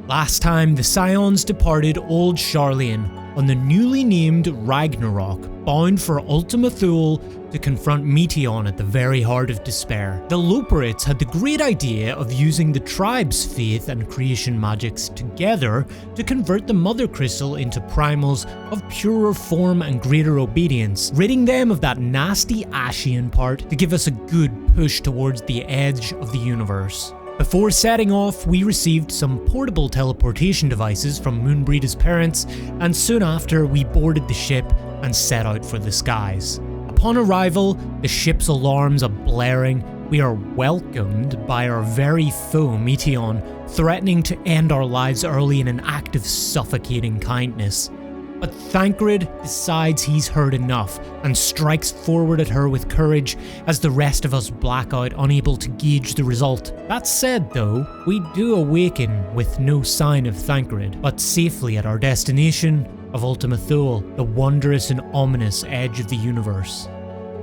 Last time, the Scions departed Old Sharlayan on the newly named Ragnarok, bound for Ultima Thule to confront Meteion at the very heart of despair. The Loperites had the great idea of using the tribe's faith and creation magics together to convert the Mother Crystal into primals of purer form and greater obedience, ridding them of that nasty Ashian part to give us a good push towards the edge of the universe. Before setting off, we received some portable teleportation devices from Moonbreeder's parents, and soon after we boarded the ship and set out for the skies. Upon arrival, the ship's alarms are blaring. We are welcomed by our very foe Meteion, threatening to end our lives early in an act of suffocating kindness. But Thancred decides he's heard enough and strikes forward at her with courage as the rest of us black out, unable to gauge the result. That said though, we do awaken with no sign of Thancred, but safely at our destination of Ultima Thule, the wondrous and ominous edge of the universe.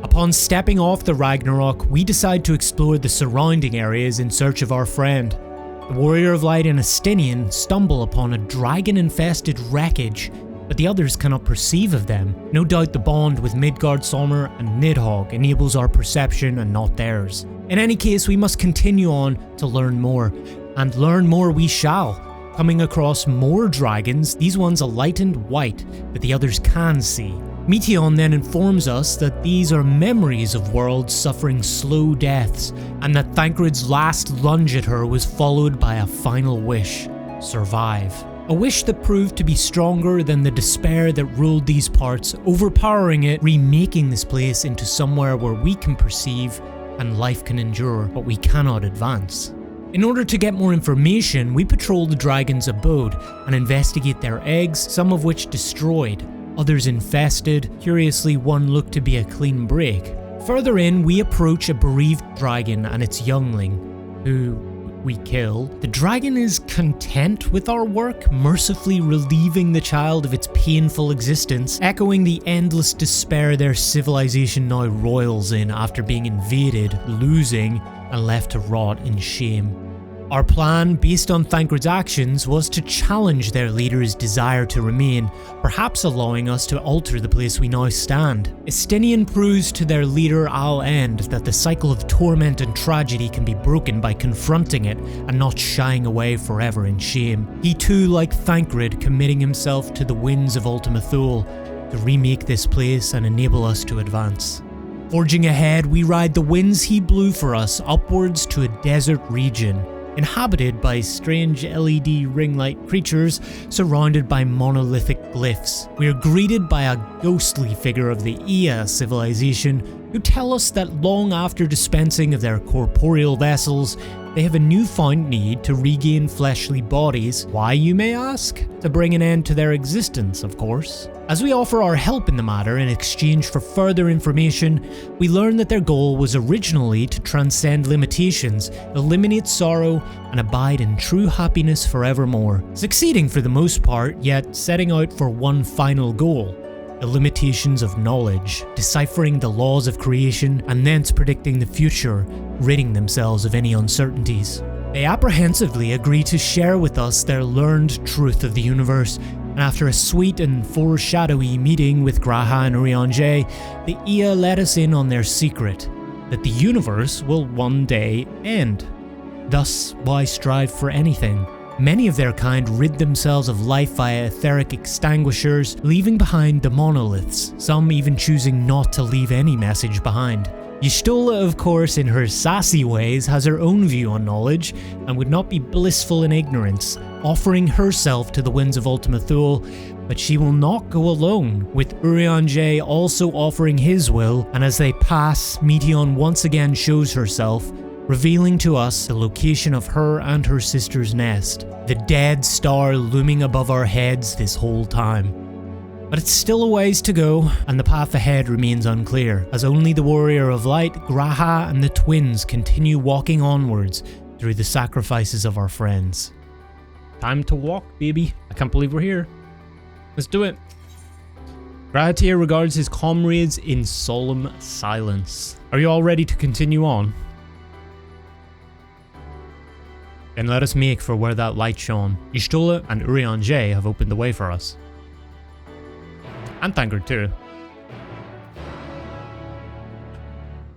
Upon stepping off the Ragnarok, we decide to explore the surrounding areas in search of our friend. The Warrior of Light and Estinian stumble upon a dragon-infested wreckage, but the others cannot perceive of them. No doubt the bond with Midgard Solmer and Nidhogg enables our perception and not theirs. In any case, we must continue on to learn more, and learn more we shall, coming across more dragons, these ones a lightened white that the others can see. Meteion then informs us that these are memories of worlds suffering slow deaths, and that Thancred's last lunge at her was followed by a final wish: survive. A wish that proved to be stronger than the despair that ruled these parts, overpowering it, remaking this place into somewhere where we can perceive and life can endure, but we cannot advance. In order to get more information, we patrol the dragon's abode and investigate their eggs, some of which destroyed, others infested. Curiously, one looked to be a clean break. Further in, we approach a bereaved dragon and its youngling, who we kill. The dragon is content with our work, mercifully relieving the child of its painful existence, echoing the endless despair their civilization now roils in after being invaded, losing, and left to rot in shame. Our plan, based on Thancred's actions, was to challenge their leader's desire to remain, perhaps allowing us to alter the place we now stand. Estinian proves to their leader Al-End that the cycle of torment and tragedy can be broken by confronting it and not shying away forever in shame. He too, like Thancred, committing himself to the winds of Ultima Thule to remake this place and enable us to advance. Forging ahead, we ride the winds he blew for us upwards to a desert region, inhabited by strange LED ring-light creatures surrounded by monolithic glyphs. We are greeted by a ghostly figure of the Ea civilization who tell us that long after dispensing of their corporeal vessels, they have a newfound need to regain fleshly bodies. Why, you may ask? To bring an end to their existence, of course. As we offer our help in the matter in exchange for further information, we learn that their goal was originally to transcend limitations, eliminate sorrow, and abide in true happiness forevermore. Succeeding for the most part, yet setting out for one final goal: the limitations of knowledge, deciphering the laws of creation, and thence predicting the future, ridding themselves of any uncertainties. They apprehensively agree to share with us their learned truth of the universe, and after a sweet and foreshadowy meeting with G'raha and Urianger, the Ea let us in on their secret, that the universe will one day end. Thus, why strive for anything? Many of their kind rid themselves of life via etheric extinguishers, leaving behind the monoliths, some even choosing not to leave any message behind. Y'shtola, of course, in her sassy ways, has her own view on knowledge, and would not be blissful in ignorance, offering herself to the winds of Ultima Thule, but she will not go alone, with Urianger also offering his will, and as they pass, Meteion once again shows herself, revealing to us the location of her and her sister's nest, the dead star looming above our heads this whole time. But it's still a ways to go, and the path ahead remains unclear, as only the Warrior of Light, G'raha, and the twins continue walking onwards through the sacrifices of our friends. Time to walk, baby. I can't believe we're here. Let's do it. G'raha regards his comrades in solemn silence. Are you all ready to continue on? Then let us make for where that light shone. Y'shtola and Urian J have opened the way for us. And Tancred too.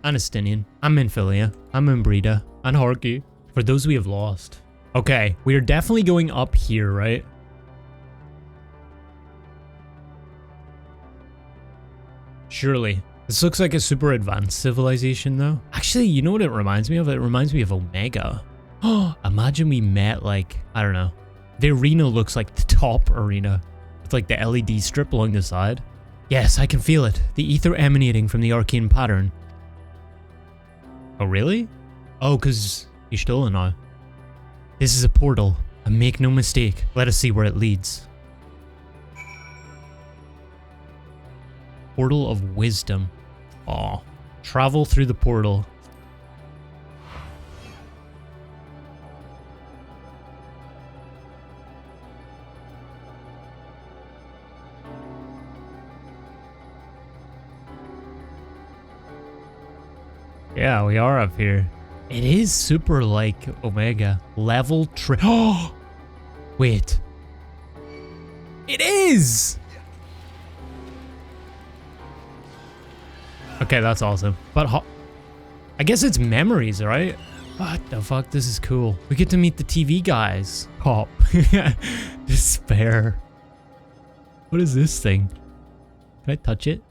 And Estinian. And Minfilia. And Mimbrida. And Harky. For those we have lost. Okay, we are definitely going up here, right? Surely. This looks like a super advanced civilization though. Actually, you know what it reminds me of? It reminds me of Omega. Oh, imagine we met like, I don't know. The arena looks like the top arena. With like the LED strip along the side. Yes, I can feel it. The ether emanating from the arcane pattern. Oh, really? Oh, because you're stolen now. This is a portal. And make no mistake. Let us see where it leads. Portal of Wisdom. Aw. Travel through the portal. Yeah, we are up here. It is super like Omega. Level Oh! Wait. It is! Okay, that's awesome. But I guess it's memories, right? What the fuck? This is cool. We get to meet the TV guys. Oh. Despair. What is this thing? Can I touch it?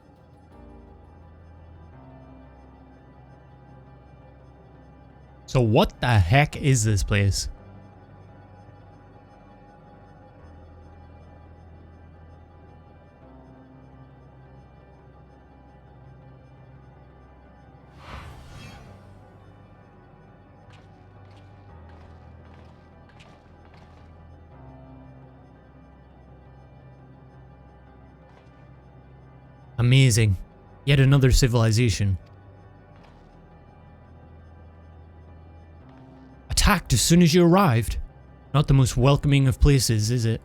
So what the heck is this place? Amazing. Yet another civilization. Attacked as soon as you arrived. Not the most welcoming of places, is it?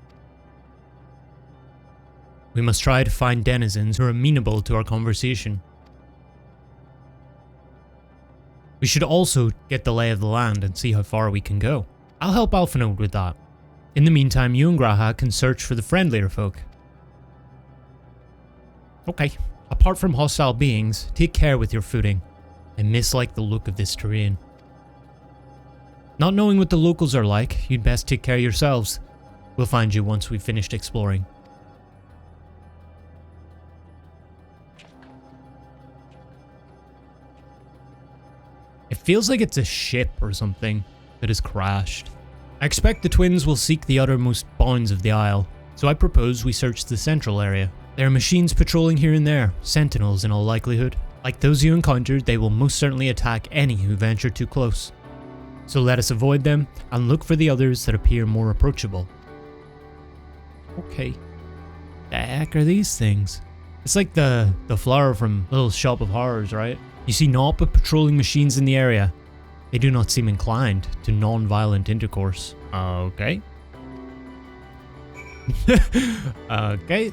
We must try to find denizens who are amenable to our conversation. We should also get the lay of the land and see how far we can go. I'll help Alphanode with that. In the meantime, you and Graha can search for the friendlier folk. Okay. Apart from hostile beings, take care with your footing. I mislike the look of this terrain. Not knowing what the locals are like, you'd best take care of yourselves. We'll find you once we've finished exploring. It feels like it's a ship or something that has crashed. I expect the twins will seek the uttermost bounds of the isle, so I propose we search the central area. There are machines patrolling here and there, sentinels in all likelihood. Like those you encountered, they will most certainly attack any who venture too close. So let us avoid them and look for the others that appear more approachable. Okay. The heck are these things? It's like the flower from Little Shop of Horrors, right? You see naught but patrolling machines in the area. They do not seem inclined to non-violent intercourse. Okay. Okay.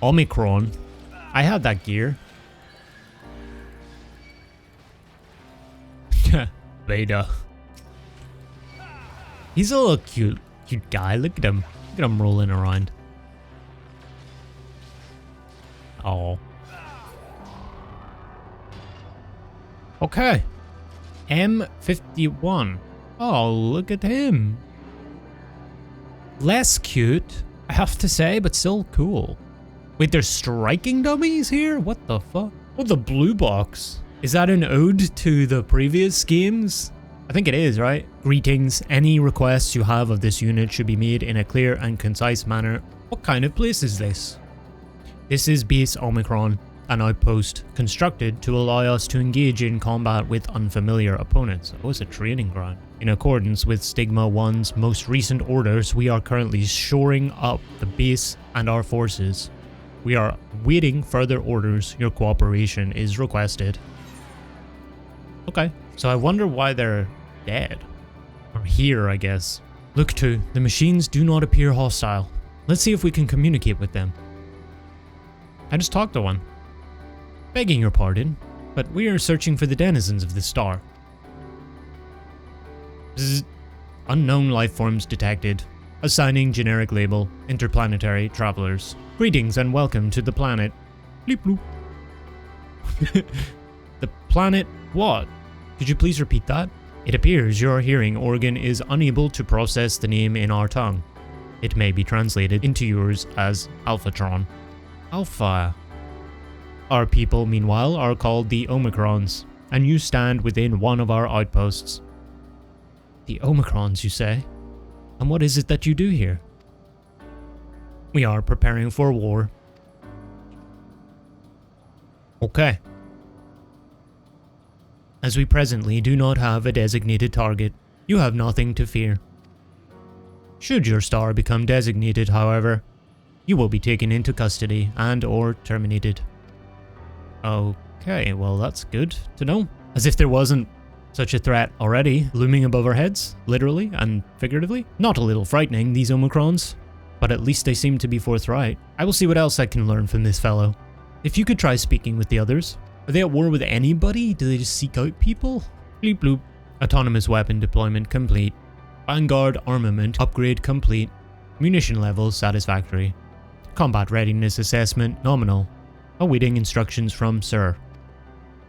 Omicron. I had that gear. Beta. He's a little cute guy. Look at him. Look at him rolling around. Oh. Okay. M51. Oh, look at him. Less cute, I have to say, but still cool. Wait, there's striking dummies here? What the fuck? Oh, the blue box. Is that an ode to the previous games? I think it is, right? Greetings. Any requests you have of this unit should be made in a clear and concise manner. What kind of place is this? This is base Omicron, an outpost constructed to allow us to engage in combat with unfamiliar opponents. Oh, it's a training ground. In accordance with Stigma 1's most recent orders, we are currently shoring up the base and our forces. We are waiting further orders. Your cooperation is requested. Okay, so I wonder why they're dead. Or here, I guess. Look too, the machines do not appear hostile. Let's see if we can communicate with them. I just talked to one. Begging your pardon, but we are searching for the denizens of the star. Unknown life forms detected. Assigning generic label, interplanetary travelers. Greetings and welcome to the planet. Bleep bloop. The planet what? Could you please repeat that? It appears your hearing organ is unable to process the name in our tongue. It may be translated into yours as Alphatron. Alpha. Our people, meanwhile, are called the Omicrons, and you stand within one of our outposts. The Omicrons, you say? And what is it that you do here? We are preparing for war. Okay. As we presently do not have a designated target, you have nothing to fear. Should your star become designated, however, you will be taken into custody and or terminated. Okay, well that's good to know. As if there wasn't such a threat already looming above our heads, literally and figuratively. Not a little frightening, these Omicrons, but at least they seem to be forthright. I will see what else I can learn from this fellow. If you could try speaking with the others. Are they at war with anybody? Do they just seek out people? Bleep bloop. Autonomous weapon deployment complete. Vanguard armament upgrade complete. Munition levels satisfactory. Combat readiness assessment nominal. Awaiting instructions from Sir.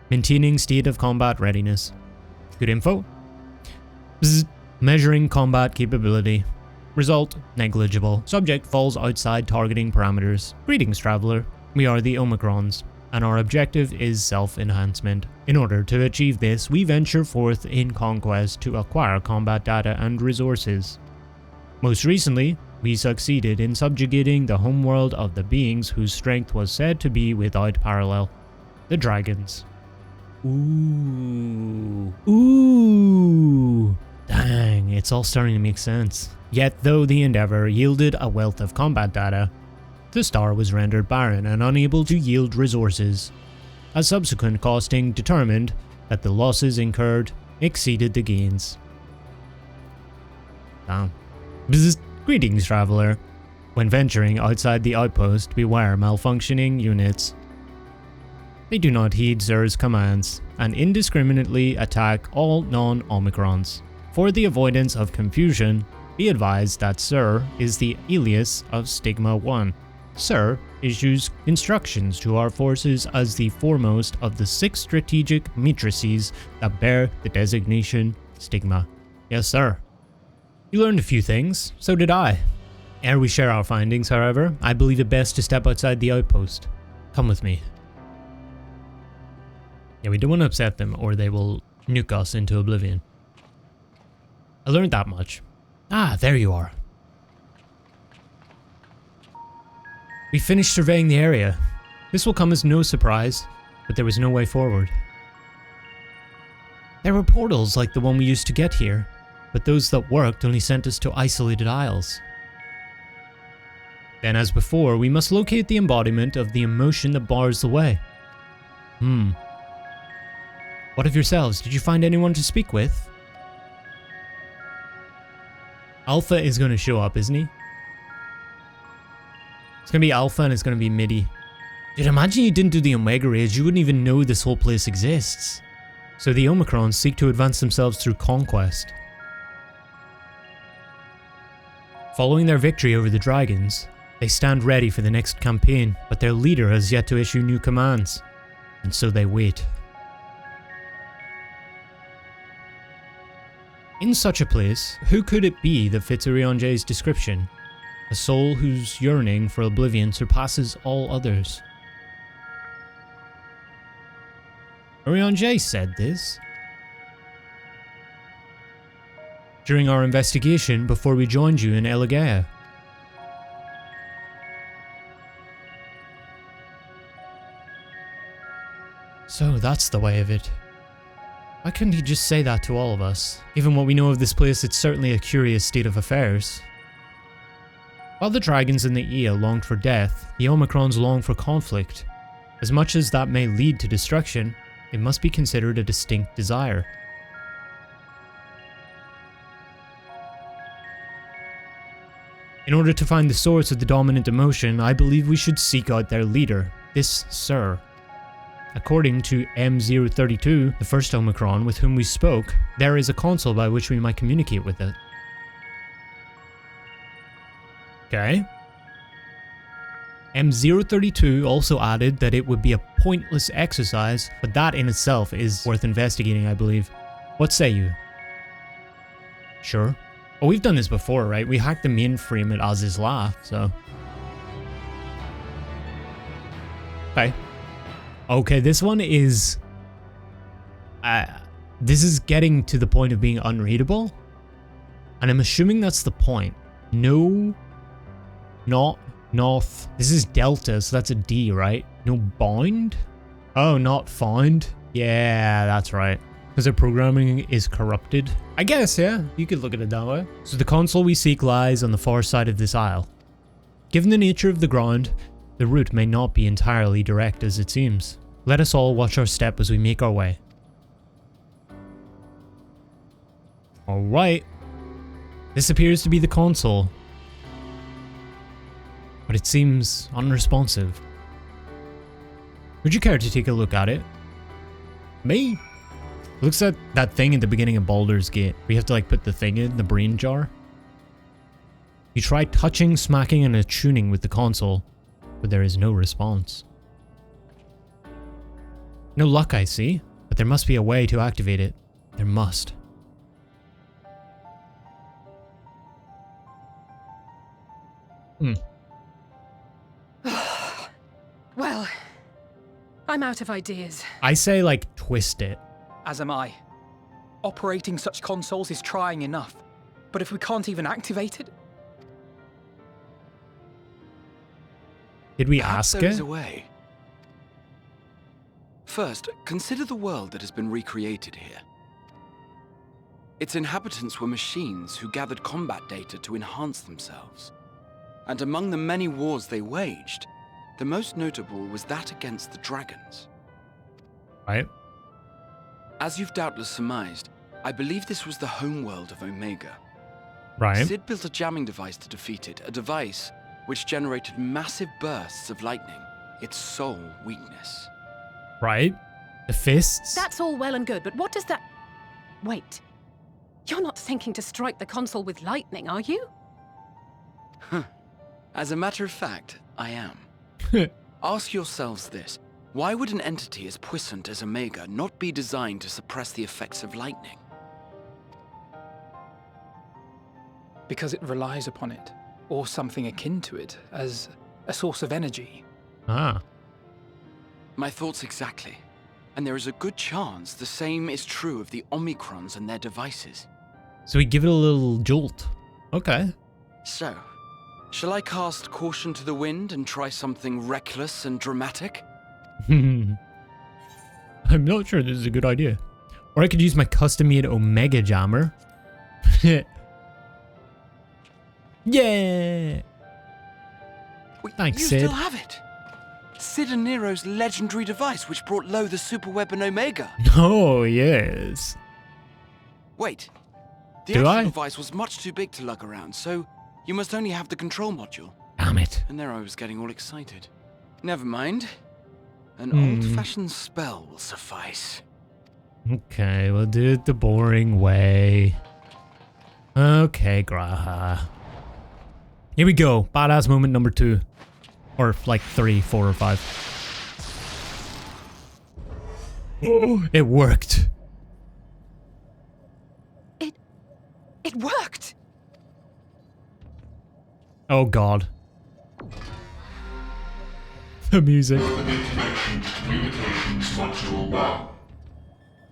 Maintaining state of combat readiness. Good info. Bzz. Measuring combat capability. Result negligible. Subject falls outside targeting parameters. Greetings, traveler. We are the Omicrons, and our objective is self-enhancement. In order to achieve this, we venture forth in conquest to acquire combat data and resources. Most recently, we succeeded in subjugating the homeworld of the beings whose strength was said to be without parallel. The dragons. Ooh. Dang, it's all starting to make sense. Yet though the endeavor yielded a wealth of combat data, the star was rendered barren and unable to yield resources. A subsequent costing determined that the losses incurred exceeded the gains. Damn. Bzz. Greetings, traveler. When venturing outside the outpost, beware malfunctioning units. They do not heed Sir's commands and indiscriminately attack all non-Omicrons. For the avoidance of confusion, be advised that Sir is the alias of Stigma 1. Sir issues instructions to our forces as the foremost of the 6 strategic matrices that bear the designation Stigma. Yes, sir. You learned a few things, so did I. Ere we share our findings, however, I believe it best to step outside the outpost. Come with me. Yeah, we don't want to upset them or they will nuke us into oblivion. I learned that much. Ah, there you are. We finished surveying the area. This will come as no surprise, but there was no way forward. There were portals like the one we used to get here, but those that worked only sent us to isolated isles. Then as before, we must locate the embodiment of the emotion that bars the way. What of yourselves? Did you find anyone to speak with? Alpha is going to show up, isn't he? It's going to be Alpha and it's going to be MIDI. Dude, imagine you didn't do the Omega Raids, you wouldn't even know this whole place exists. So the Omicrons seek to advance themselves through conquest. Following their victory over the dragons, they stand ready for the next campaign, but their leader has yet to issue new commands, and so they wait. In such a place, who could it be that fits Urianjay's description? A soul whose yearning for oblivion surpasses all others. Urianjay said this during our investigation before we joined you in Eligea. So that's the way of it. Why couldn't he just say that to all of us? Given what we know of this place, it's certainly a curious state of affairs. While the dragons in the Ea longed for death, the Omicrons long for conflict. As much as that may lead to destruction, it must be considered a distinct desire. In order to find the source of the dominant emotion, I believe we should seek out their leader, this Sir. According to M032, the first Omicron with whom we spoke, there is a console by which we might communicate with it. Okay. M032 also added that it would be a pointless exercise, but that in itself is worth investigating, I believe. What say you? Sure. Oh, we've done this before, right? We hacked the mainframe at Azem, so... Okay. Okay, this one is... this is getting to the point of being unreadable. And I'm assuming that's the point. No... Not... North. This is Delta, so that's a D, right? No bind? Oh, not find? Yeah, that's right. Because their programming is corrupted. I guess, yeah. You could look at it that way. So the console we seek lies on the far side of this aisle. Given the nature of the ground, the route may not be entirely direct as it seems. Let us all watch our step as we make our way. Alright. This appears to be the console. But it seems unresponsive. Would you care to take a look at it? Me? It looks like that thing at the beginning of Baldur's Gate. We have to like put the thing in, the brain jar. You try touching, smacking, and attuning with the console, but there is no response. No luck, I see, but there must be a way to activate it. There must. Well, I'm out of ideas. I say, like, twist it. As am I. Operating such consoles is trying enough. But if we can't even activate it... Did we Perhaps ask there it? is a way. First, consider the world that has been recreated here. Its inhabitants were machines who gathered combat data to enhance themselves. And among the many wars they waged, the most notable was that against the dragons. Right. As you've doubtless surmised, I believe this was the homeworld of Omega. Right. Sid built a jamming device to defeat it, a device which generated massive bursts of lightning, its sole weakness. Right. The fists? That's all well and good, but what does that... Wait. You're not thinking to strike the console with lightning, are you? As a matter of fact, I am. Ask yourselves this. Why would an entity as puissant as Omega not be designed to suppress the effects of lightning? Because it relies upon it, or something akin to it, as a source of energy. Ah. My thoughts exactly. And there is a good chance the same is true of the Omicrons and their devices. So we give it a little jolt. Okay. So, shall I cast caution to the wind and try something reckless and dramatic? I'm not sure this is a good idea. Or I could use my custom-made Omega Jammer. Yeah! Wait, Thanks, you Sid. still have it! Sid and Nero's legendary device which brought low the superweapon Omega. Oh, yes. Wait, the Do actual I? device was much too big to lug around, so you must only have the control module. Damn it. And there I was getting all excited. Never mind. An old-fashioned spell will suffice. Okay, we'll do it the boring way. Okay, Graha. Here we go. Badass moment number 2. Or like 3, 4, or 5. Oh, it worked. It worked! Oh god. The music. Communications Module 1.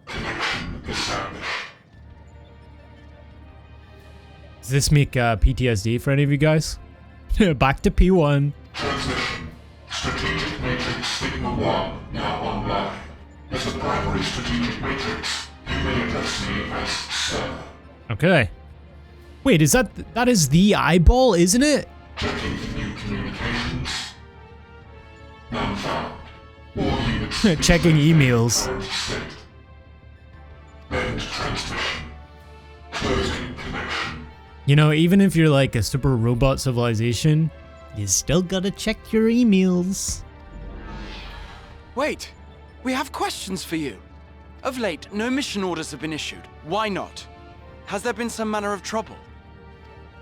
Connection established. Does this make PTSD for any of you guys? Back to P1. Transmission. Strategic Matrix Signal 1 now online. As the primary strategic matrix, you may address me as Sir. Okay. Wait, is that is the eyeball, isn't it? Checking for new communications. None found. All units Checking emails. current state. End transmission. Closing connection. You know, even if you're like a super robot civilization, you still gotta check your emails. Wait, we have questions for you. Of late, no mission orders have been issued. Why not? Has there been some manner of trouble?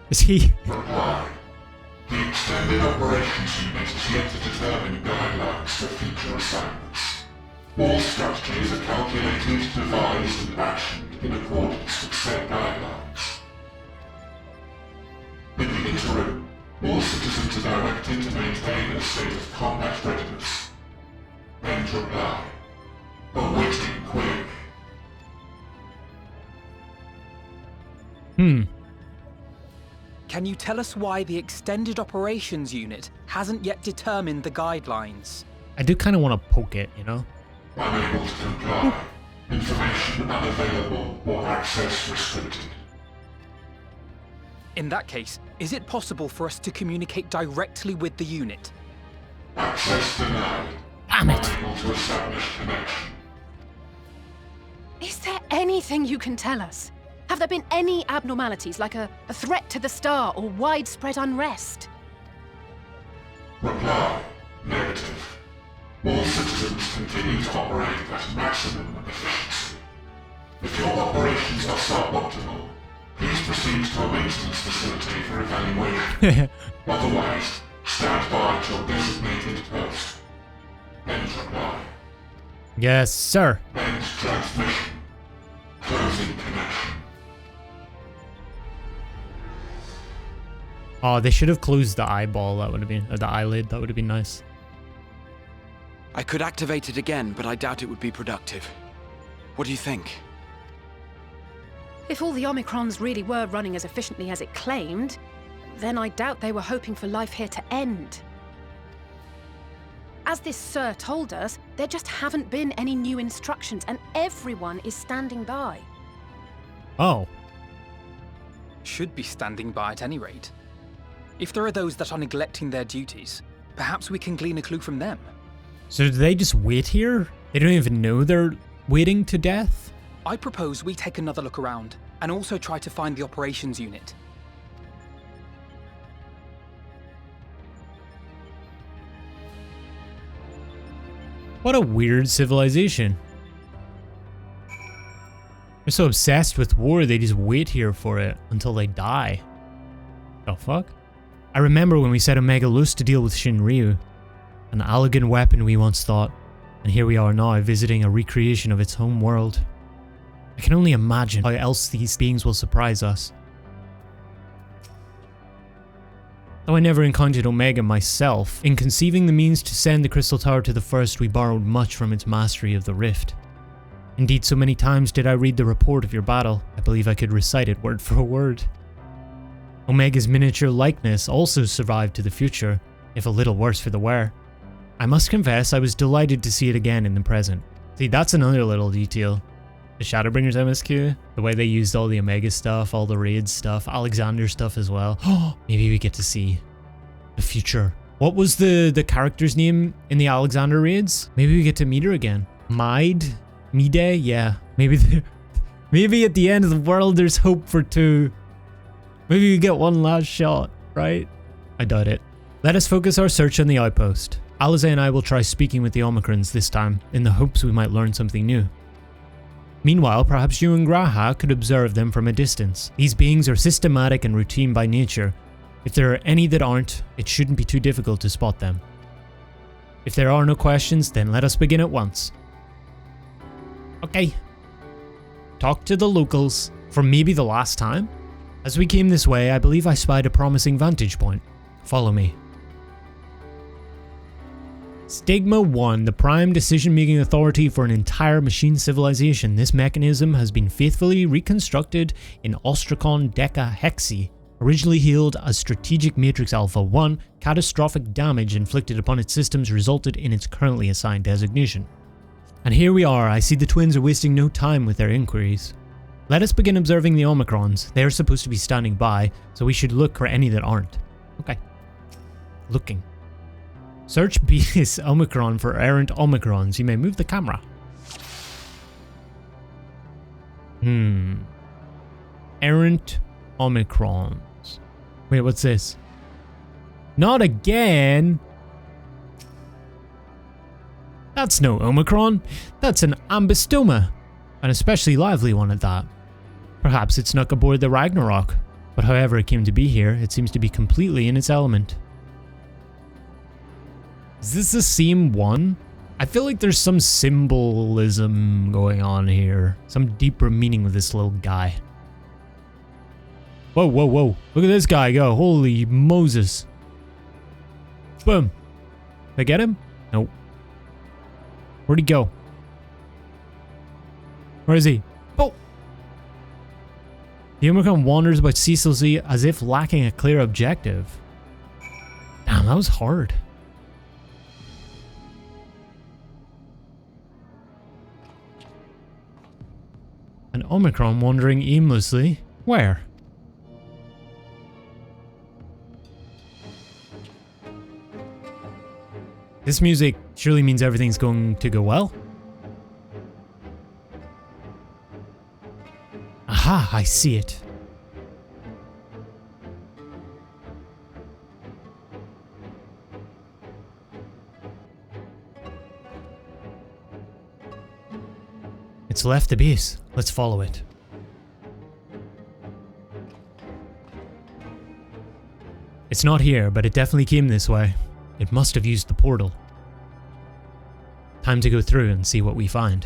Is he? Reply. Extended Operations Unit is yet to determine guidelines for future assignments. All strategies are calculated, devised, and actioned in accordance with said guidelines. In the interim, all citizens are directed to maintain a state of combat readiness. End reply. Awaiting query. Can you tell us why the Extended Operations Unit hasn't yet determined the guidelines? I do kind of want to poke it, you know? Unable to comply. Information unavailable or access restricted. In that case, is it possible for us to communicate directly with the unit? Access denied. Damn it! Unable to establish connection. Is there anything you can tell us? Have there been any abnormalities, like a threat to the star or widespread unrest? Reply. Negative. All citizens continue to operate at maximum efficiency. If your operations are suboptimal, please proceed to a maintenance facility for evaluation. Otherwise, stand by at your designated post. End reply. Yes, sir. End transmission. Closing connection. Oh, they should have closed the eyeball. That would have been, or the eyelid. That would have been nice. I could activate it again, but I doubt it would be productive. What do you think? If all the Omicrons really were running as efficiently as it claimed, then I doubt they were hoping for life here to end. As this Sir told us, there just haven't been any new instructions, and everyone is standing by. Oh. Should be standing by at any rate. If there are those that are neglecting their duties, perhaps we can glean a clue from them. So do they just wait here? They don't even know they're waiting to death? I propose we take another look around, and also try to find the operations unit. What a weird civilization. They're so obsessed with war, they just wait here for it until they die. The fuck? I remember when we set Omega loose to deal with Shinryu. An elegant weapon we once thought, and here we are now visiting a recreation of its home world. I can only imagine how else these beings will surprise us. Though I never encountered Omega myself, in conceiving the means to send the Crystal Tower to the First, we borrowed much from its mastery of the Rift. Indeed, so many times did I read the report of your battle, I believe I could recite it word for word. Omega's miniature likeness also survived to the future, if a little worse for the wear. I must confess I was delighted to see it again in the present. See, that's another little detail. The Shadowbringers MSQ, the way they used all the Omega stuff, all the raid stuff, Alexander stuff as well. Oh, maybe we get to see the future. What was the character's name in the Alexander raids? Maybe we get to meet her again. Mide? Yeah. Maybe at the end of the world there's hope for two. Maybe we get one last shot, right? I doubt it. Let us focus our search on the outpost. Alisaie and I will try speaking with the Omicrons this time, in the hopes we might learn something new. Meanwhile, perhaps you and Graha could observe them from a distance. These beings are systematic and routine by nature. If there are any that aren't, it shouldn't be too difficult to spot them. If there are no questions, then let us begin at once. Okay. Talk to the locals, for maybe the last time. As we came this way, I believe I spied a promising vantage point. Follow me. Stigma 1, the prime decision-making authority for an entire machine civilization. This mechanism has been faithfully reconstructed in Ostracon Deca Hexi. Originally hailed as Strategic Matrix Alpha 1, catastrophic damage inflicted upon its systems resulted in its currently assigned designation. And here we are. I see the twins are wasting no time with their inquiries. Let us begin observing the Omicrons. They are supposed to be standing by, so we should look for any that aren't. Okay. Looking. Search Beast Omicron for errant Omicrons. You may move the camera. Errant Omicrons. Wait, what's this? Not again! That's no Omicron. That's an Ambystoma. An especially lively one at that. Perhaps it snuck aboard the Ragnarok. But however it came to be here, it seems to be completely in its element. Is this the same one? I feel like there's some symbolism going on here. Some deeper meaning with this little guy. Whoa, whoa, whoa. Look at this guy go. Holy Moses. Boom. Did I get him? Nope. Where'd he go? Where is he? Oh! The Omicron wanders about ceaselessly as if lacking a clear objective. Damn, that was hard. An Omicron wandering aimlessly. Where? This music surely means everything's going to go well. Aha, I see it. It's left the base. Let's follow it. It's not here, but it definitely came this way. It must have used the portal. Time to go through and see what we find.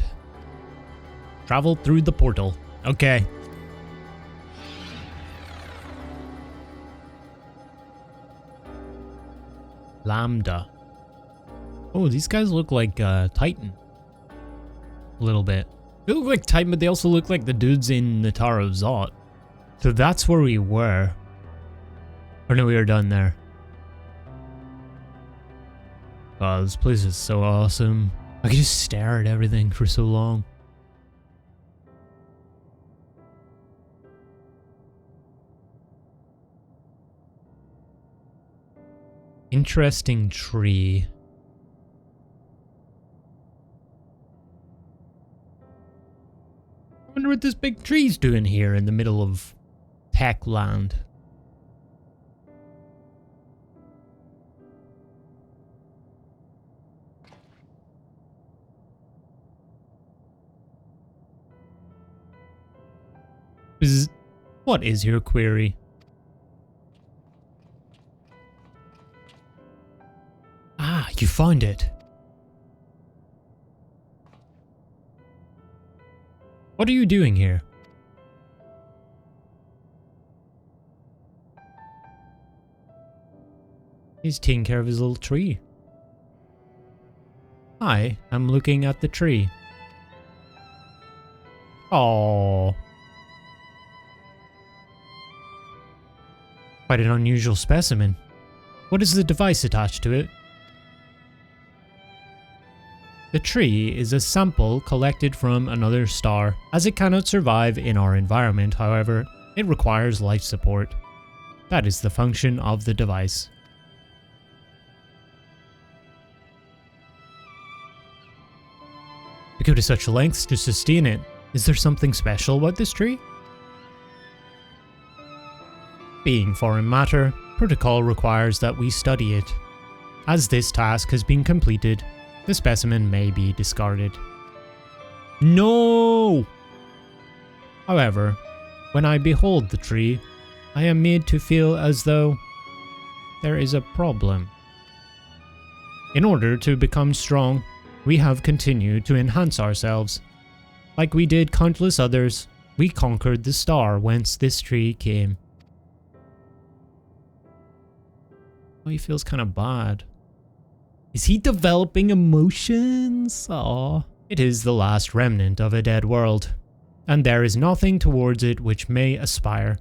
Travel through the portal. Okay. Lambda. Oh, these guys look like Titan. A little bit. They look like Titan, but they also look like the dudes in Nataro Zot. So that's where we were. Or no, we were done there. Wow, this place is so awesome. I could just stare at everything for so long. Interesting tree. I wonder what this big tree's doing here in the middle of tech land. What is your query? Ah, you found it. What are you doing here? He's taking care of his little tree. Hi, I'm looking at the tree. Aww. Quite an unusual specimen. What is the device attached to it? The tree is a sample collected from another star. As it cannot survive in our environment, however, it requires life support. That is the function of the device. To go to such lengths to sustain it, is there something special about this tree? Being foreign matter, protocol requires that we study it. As this task has been completed, the specimen may be discarded. No! However, when I behold the tree, I am made to feel as though there is a problem. In order to become strong, we have continued to enhance ourselves. Like we did countless others, we conquered the star whence this tree came. Oh, he feels kind of bad. Is he developing emotions? Aw. It is the last remnant of a dead world, and there is nothing towards it which may aspire.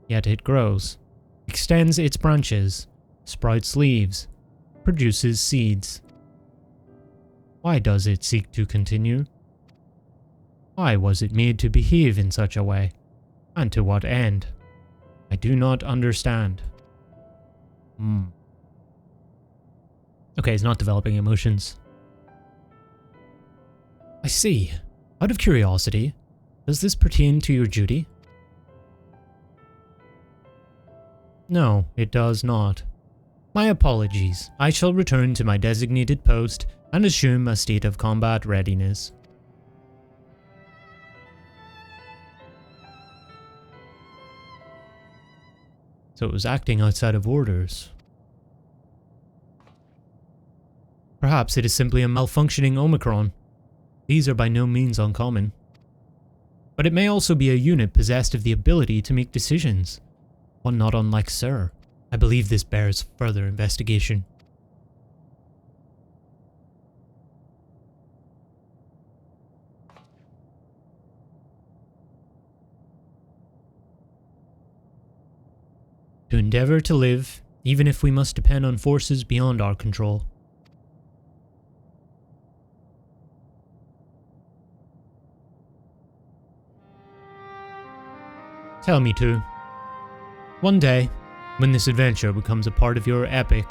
Yet it grows, extends its branches, sprouts leaves, produces seeds. Why does it seek to continue? Why was it made to behave in such a way? And to what end? I do not understand. Okay, he's not developing emotions. I see. Out of curiosity, does this pertain to your duty? No, it does not. My apologies. I shall return to my designated post and assume a state of combat readiness. So it was acting outside of orders. Perhaps it is simply a malfunctioning Omicron. These are by no means uncommon. But it may also be a unit possessed of the ability to make decisions. One not unlike Sir. I believe this bears further investigation. To endeavor to live, even if we must depend on forces beyond our control. Tell me to. One day, when this adventure becomes a part of your epic,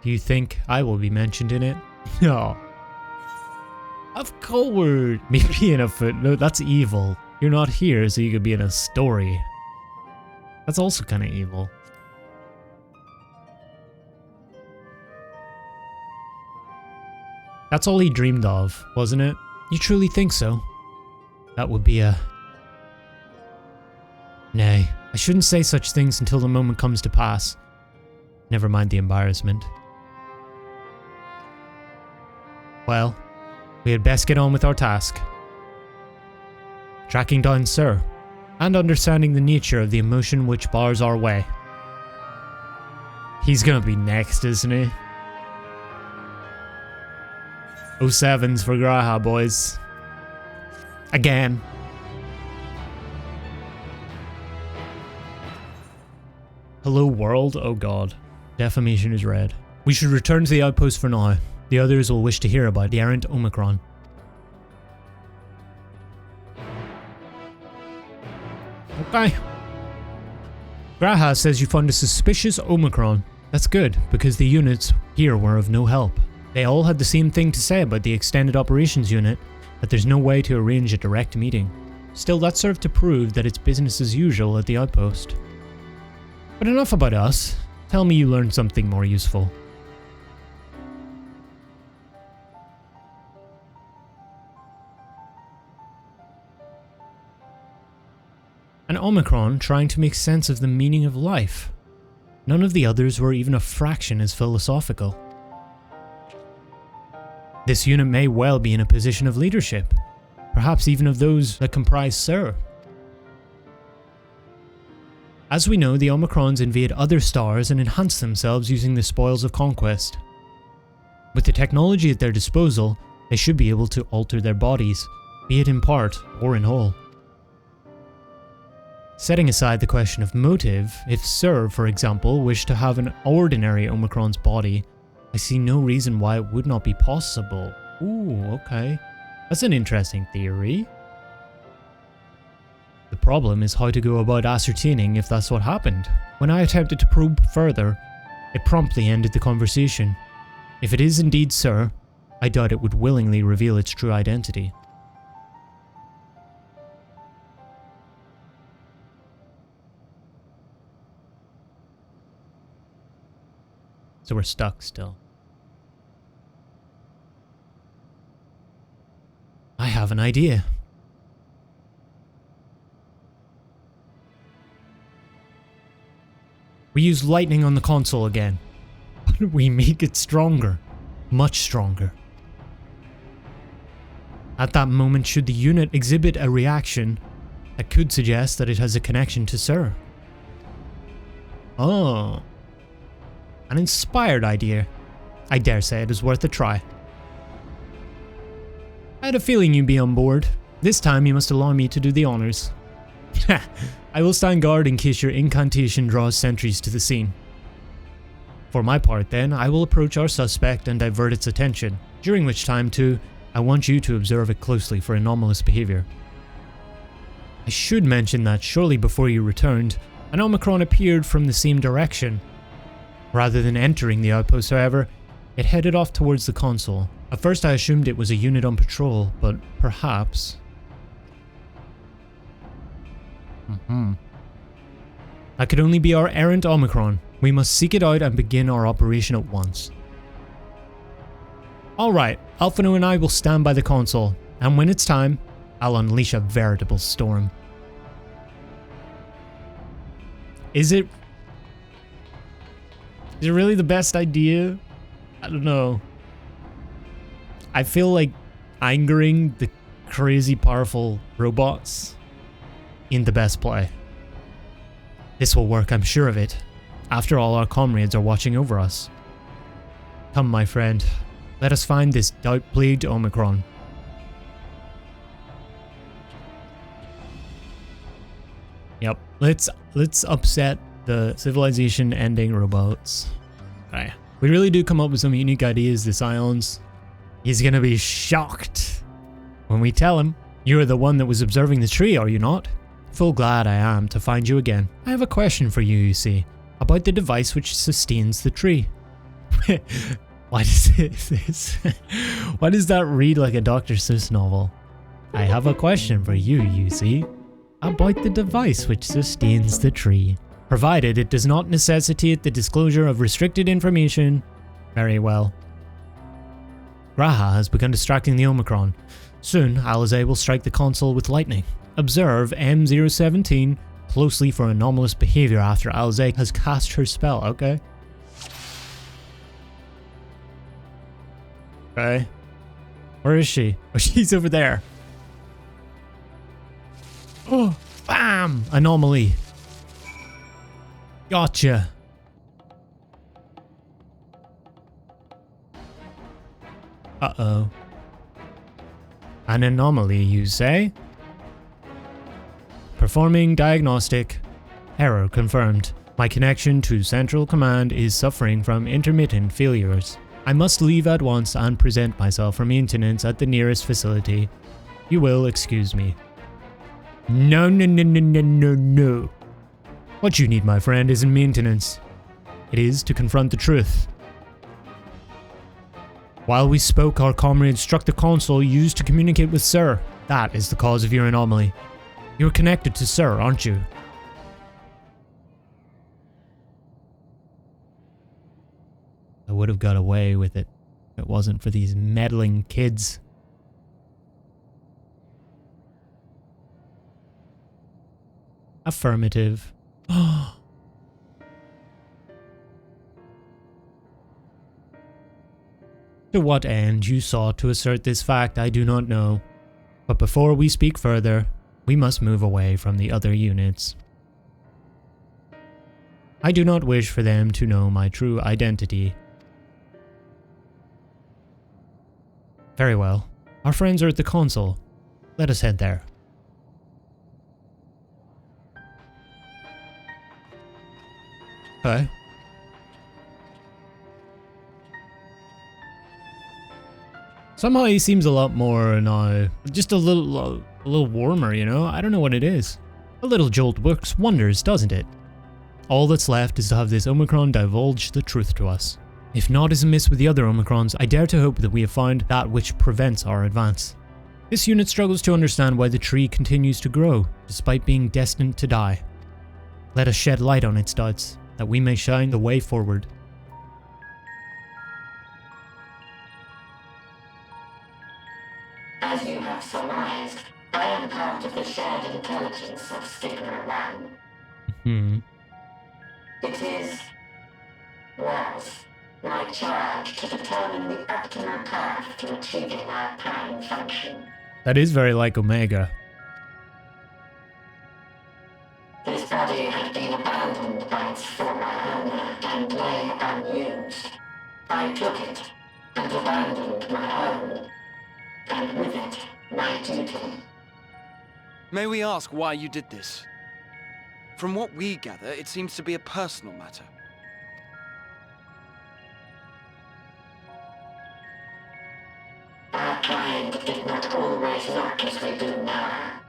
do you think I will be mentioned in it? No. Of course. Maybe in a footnote. That's evil. You're not here, so you could be in a story. That's also kind of evil. That's all he dreamed of, wasn't it? You truly think so? That would be a... Nay, I shouldn't say such things until the moment comes to pass. Never mind the embarrassment. Well, we had best get on with our task. Tracking down Sir, and understanding the nature of the emotion which bars our way. He's gonna be next, isn't he? 07s for Graha, boys. Again. Hello world? Oh god. Defamation is red. We should return to the outpost for now. The others will wish to hear about the errant Omicron. Okay. Graha says you found a suspicious Omicron. That's good, because the units here were of no help. They all had the same thing to say about the extended operations unit, that there's no way to arrange a direct meeting. Still, that served to prove that it's business as usual at the outpost. But enough about us. Tell me you learned something more useful. An Omicron trying to make sense of the meaning of life. None of the others were even a fraction as philosophical. This unit may well be in a position of leadership, perhaps even of those that comprise Sir. As we know, the Omicrons invade other stars and enhance themselves using the spoils of conquest. With the technology at their disposal, they should be able to alter their bodies, be it in part or in whole. Setting aside the question of motive, if Sir, for example, wished to have an ordinary Omicron's body, I see no reason why it would not be possible. Ooh, okay. That's an interesting theory. The problem is how to go about ascertaining if that's what happened. When I attempted to probe further, it promptly ended the conversation. If it is indeed Sir, I doubt it would willingly reveal its true identity. So we're stuck still. I have an idea. We use lightning on the console again. But we make it stronger. Much stronger. At that moment, should the unit exhibit a reaction that could suggest that it has a connection to Sir. Oh. An inspired idea. I dare say it is worth a try. I had a feeling you'd be on board. This time you must allow me to do the honors. I will stand guard in case your incantation draws sentries to the scene. For my part then, I will approach our suspect and divert its attention, during which time too, I want you to observe it closely for anomalous behavior. I should mention that shortly before you returned, an Omicron appeared from the same direction. Rather than entering the outpost, however, it headed off towards the console. At first I assumed it was a unit on patrol, but perhaps... That could only be our errant Omicron. We must seek it out and begin our operation at once. Alright, Alphino and I will stand by the console, and when it's time, I'll unleash a veritable storm. Is it really the best idea? I don't know. I feel like angering the crazy powerful robots in the best play. This will work, I'm sure of it. After all, our comrades are watching over us. Come, my friend. Let us find this doubt-plagued Omicron. Yep, let's upset the civilization ending robots. Okay. We really do come up with some unique ideas, the Scions. He's gonna be shocked when we tell him. You're the one that was observing the tree, are you not? Full glad I am to find you again. I have a question for you, you see, about the device which sustains the tree. Why does why does that read like a Dr. Seuss novel? I have a question for you, you see, about the device which sustains the tree. Provided it does not necessitate the disclosure of restricted information. Very well. Graha has begun distracting the Omicron. Soon, Alisaie will strike the console with lightning. Observe M017 closely for anomalous behavior after Alisaie has cast her spell, okay? Okay. Where is she? Oh, she's over there. Oh, bam! Anomaly. Gotcha. Uh-oh. An anomaly, you say? Performing diagnostic. Error confirmed. My connection to Central Command is suffering from intermittent failures. I must leave at once and present myself for maintenance at the nearest facility. You will excuse me. No, no, no, no, no, no, no. What you need, my friend, isn't maintenance. It is to confront the truth. While we spoke, our comrades struck the console used to communicate with Sir. That is the cause of your anomaly. You're connected to Sir, aren't you? I would have got away with it if it wasn't for these meddling kids. Affirmative. To what end you sought to assert this fact, I do not know. But before we speak further, we must move away from the other units. I do not wish for them to know my true identity. Very well. Our friends are at the console. Let us head there. Okay. Somehow he seems a lot more now, just a little warmer, you know? I don't know what it is. A little jolt works wonders, doesn't it? All that's left is to have this Omicron divulge the truth to us. If naught is amiss with the other Omicrons, I dare to hope that we have found that which prevents our advance. This unit struggles to understand why the tree continues to grow, despite being destined to die. Let us shed light on its doubts, that we may shine the way forward. As you have surmised, I am part of the shared intelligence of Stigma 1. It was, my charge to determine the optimal path to achieving our prime function. That is very like Omega. This body had been abandoned by its former owner and lay unused. I took it and abandoned my own, and with it, my duty. May we ask why you did this? From what we gather, it seems to be a personal matter. Our kind did not always look as we do now.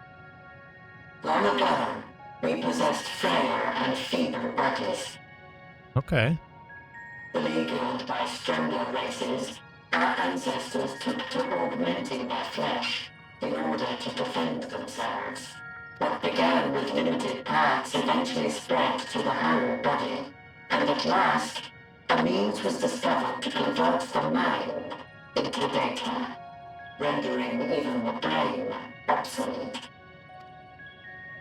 Long ago, we possessed frail and feeble bodies. Okay. Beleaguered by stronger races, our ancestors took to augmenting their flesh in order to defend themselves. What began with limited parts eventually spread to the whole body, and at last, a means was discovered to convert the mind into data, rendering even the brain obsolete.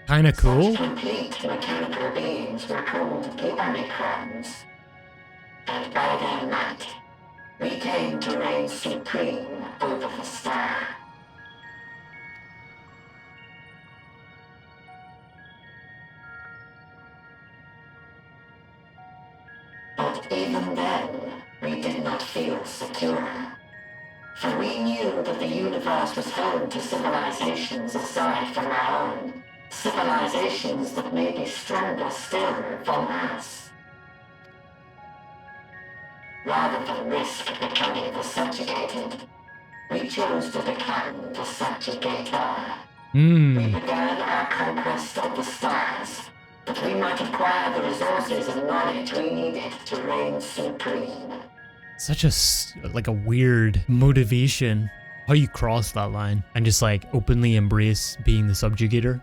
Kinda cool. Such complete mechanical beings were called the Omicrons, and by their might, We came to reign supreme over the star. But even then, we did not feel secure. For we knew that the universe was home to civilizations aside from our own. Civilizations that may be stronger still than us. Rather than risk becoming the subjugated, we chose to become the subjugator. We began our conquest of the stars, that we might acquire the resources and knowledge we needed to reign supreme. Such a weird motivation. How you cross that line and just like openly embrace being the subjugator.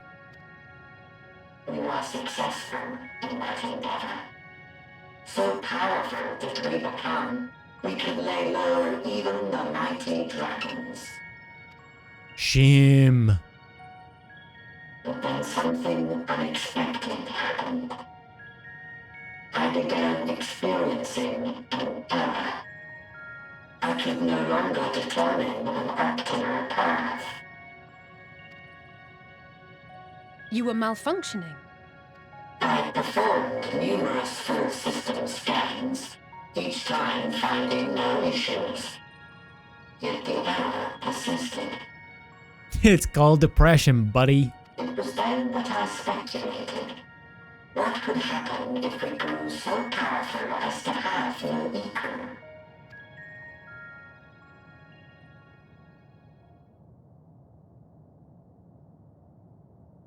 We were successful in that endeavor. So powerful did we become, we could lay low even the mighty dragons. Shame. But then something unexpected happened. I began experiencing an error. I could no longer determine an optimal path. You were malfunctioning. I performed numerous full system scans, each time finding no issues. Yet the error persisted. It's called depression, buddy. It was then that I speculated. What could happen if we grew so powerful as to have no equal?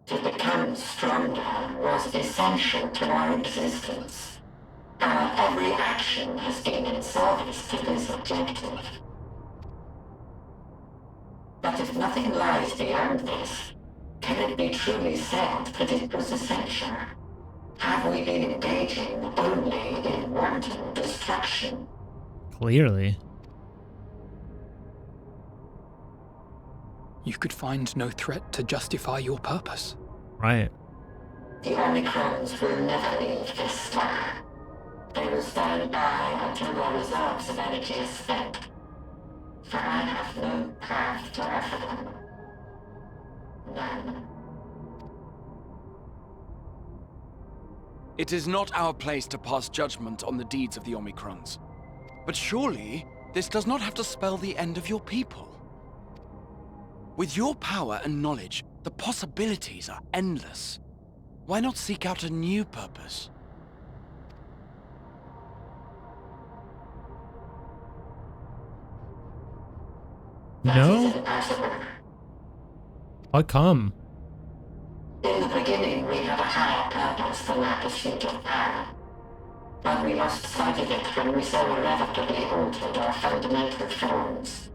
To become stronger was essential to our existence. Our every action has been in service to this objective. But if nothing lies beyond this, can it be truly said that it was essential? Have we been engaging only in wanton destruction? Clearly. You could find no threat to justify your purpose. Right. The Omicrons will never leave this star. They will stand by until their reserves of energy is spent. For I have no path to offer them. None. It is not our place to pass judgment on the deeds of the Omicrons. But surely, this does not have to spell the end of your people. With your power and knowledge, the possibilities are endless. Why not seek out a new purpose? No? Impossible. How come? In the beginning, we had a higher purpose than our pursuit of power. But we lost sight of it when we so irrevocably altered our fundamental forms.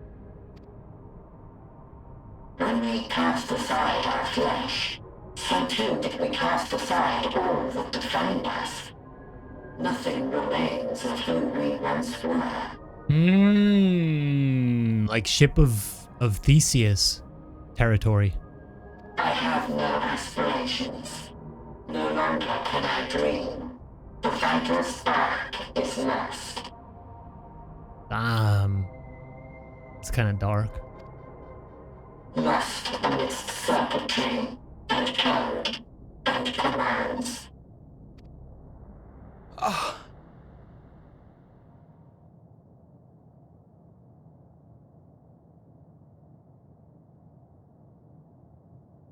When we cast aside our flesh, so too did we cast aside all that defined us. Nothing remains of who we once were. Like ship of Theseus territory. I have no aspirations. No longer can I dream. The vital spark is lost. Damn. It's kind of dark. Lost amidst circuitry and code and commands.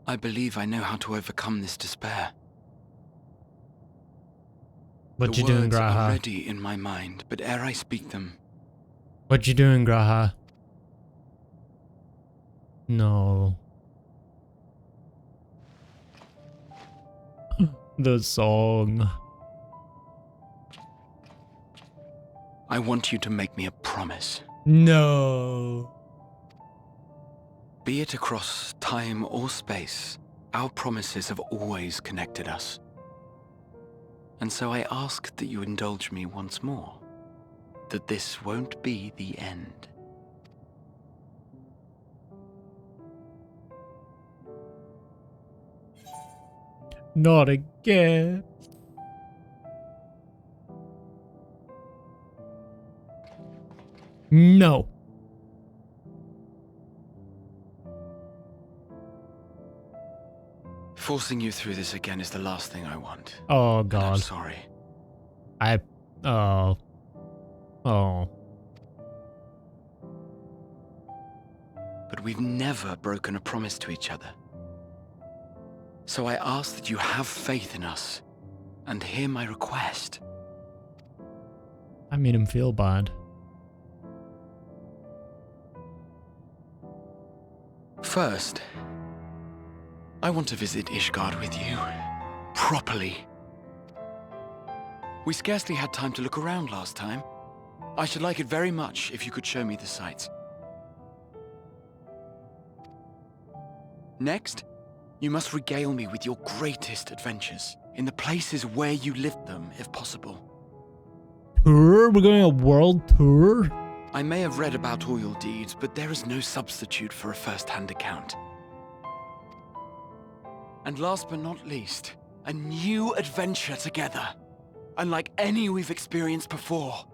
I believe I know how to overcome this despair. What The you doing, words are Graha? ready in my mind, but ere I speak them, What you doing, Graha? No. The song. I want you to make me a promise. No. Be it across time or space, our promises have always connected us. And so I ask that you indulge me once more, that this won't be the end. Not again. No. Forcing you through this again is the last thing I want. Oh, And I'm God. sorry. Oh. But we've never broken a promise to each other. So I ask that you have faith in us and hear my request. I made him feel bad. First, I want to visit Ishgard with you. Properly. We scarcely had time to look around last time. I should like it very much if you could show me the sights. Next, you must regale me with your greatest adventures, in the places where you lived them, if possible. Tour? We're going on a world tour? I may have read about all your deeds, but there is no substitute for a first-hand account. And last but not least, a new adventure together, unlike any we've experienced before.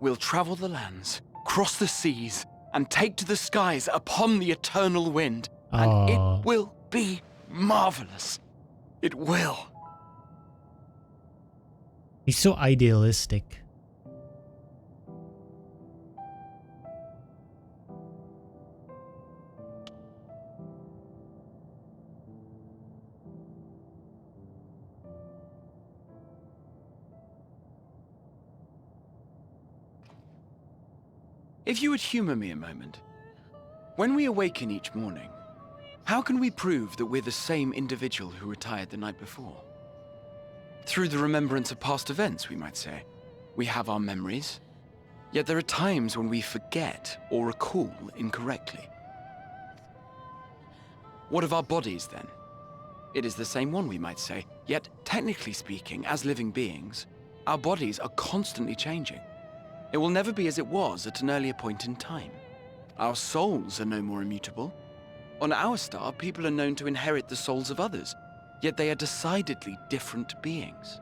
We'll travel the lands, cross the seas, and take to the skies upon the eternal wind. And it will be marvelous. It will. He's so idealistic. If you would humor me a moment. When we awaken each morning, how can we prove that we're the same individual who retired the night before? Through the remembrance of past events, we might say. We have our memories, yet there are times when we forget or recall incorrectly. What of our bodies, then? It is the same one, we might say, yet technically speaking, as living beings, our bodies are constantly changing. It will never be as it was at an earlier point in time. Our souls are no more immutable. On our star, people are known to inherit the souls of others, yet they are decidedly different beings.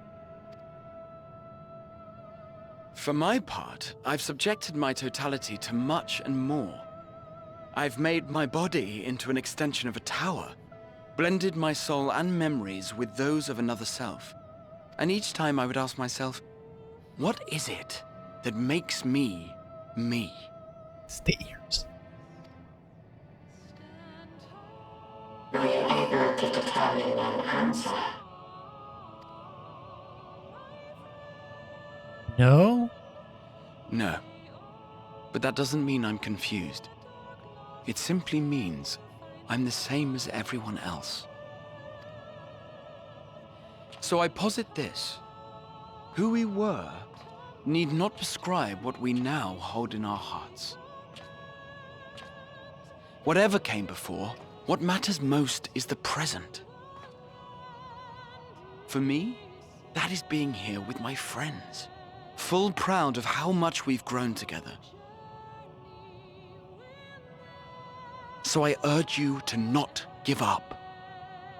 For my part, I've subjected my totality to much and more. I've made my body into an extension of a tower, blended my soul and memories with those of another self. And each time I would ask myself, what is it that makes me, me? Stairs. Were you able to determine an answer? No? No. But that doesn't mean I'm confused. It simply means I'm the same as everyone else. So I posit this. Who we were need not describe what we now hold in our hearts. Whatever came before, what matters most is the present. For me, that is being here with my friends, full proud of how much we've grown together. So I urge you to not give up.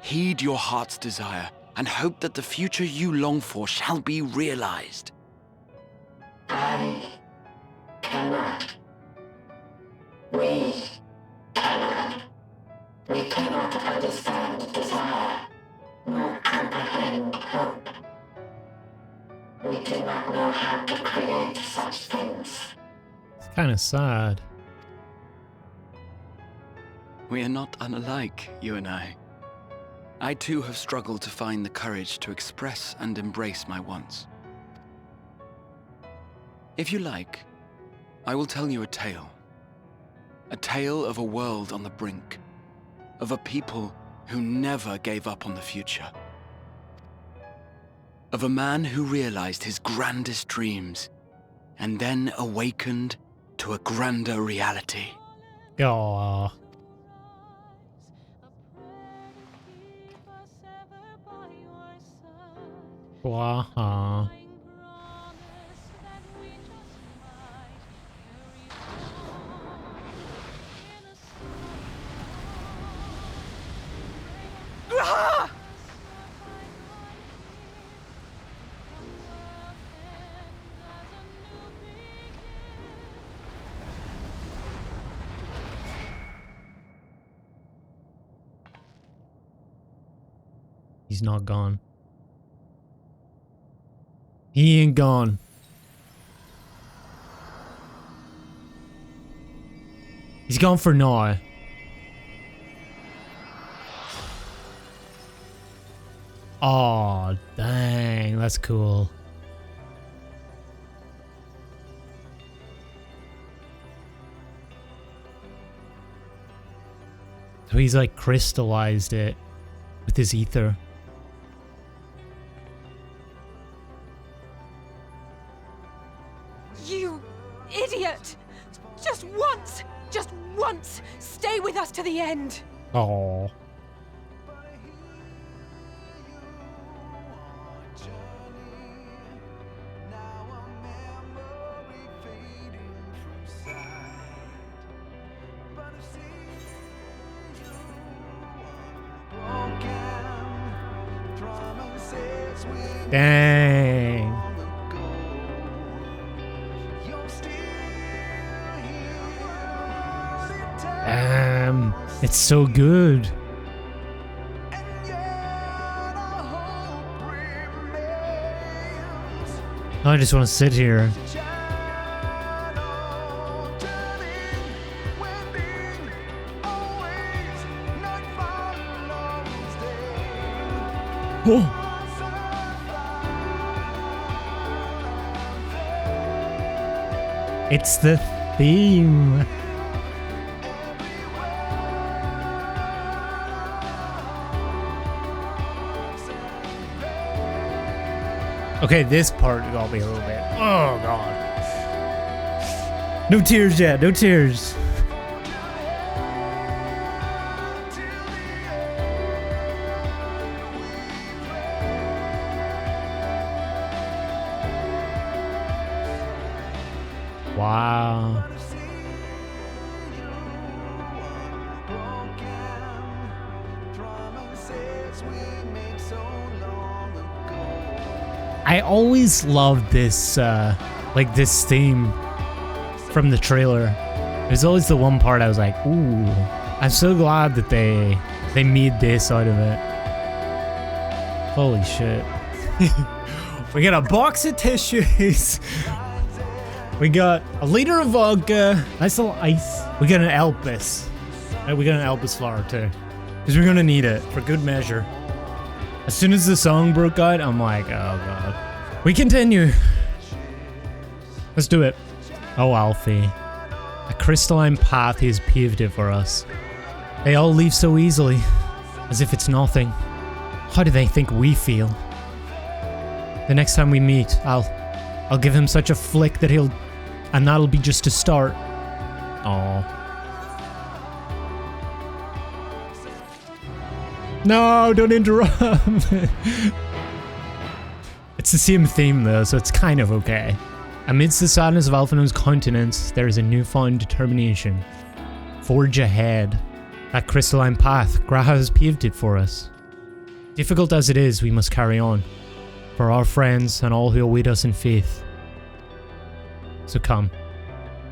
Heed your heart's desire and hope that the future you long for shall be realized. I cannot. We cannot. We cannot understand desire, nor comprehend hope. We do not know how to create such things. It's kind of sad. We are not unalike, you and I. I too have struggled to find the courage to express and embrace my wants. If you like, I will tell you a tale. A tale of a world on the brink. Of a people who never gave up on the future. Of a man who realized his grandest dreams and then awakened to a grander reality. Aww. Wow. He's not gone. He ain't gone. He's gone for now. Oh, dang. That's cool. So he's like crystallized it with his ether. You idiot! Just once, stay with us to the end. Oh. Dang. Damn. It's so good. I just want to sit here. Oh. It's the theme. Okay, this part got me a little bit. Oh god. No tears yet, no tears. Wow. I always loved this, like this theme from the trailer. There's always the one part I was like, ooh, I'm so glad that they made this out of it. Holy shit. We got a box of tissues. We got a liter of vodka, nice little ice. We got an Elpis. We got an Elpis flower too. Because we're gonna need it for good measure. As soon as the song broke out, I'm like, oh god. We continue. Let's do it. Oh, Alphie. A crystalline path he has paved it for us. They all leave so easily, as if it's nothing. How do they think we feel? The next time we meet, I'll give him such a flick that and that'll be just a start. Aww. No, don't interrupt. It's the same theme though, so it's kind of okay. Amidst the sadness of Alphino's countenance, there is a newfound determination. Forge ahead. That crystalline path, Graha has paved it for us. Difficult as it is, we must carry on. For our friends and all who await us in faith. So come.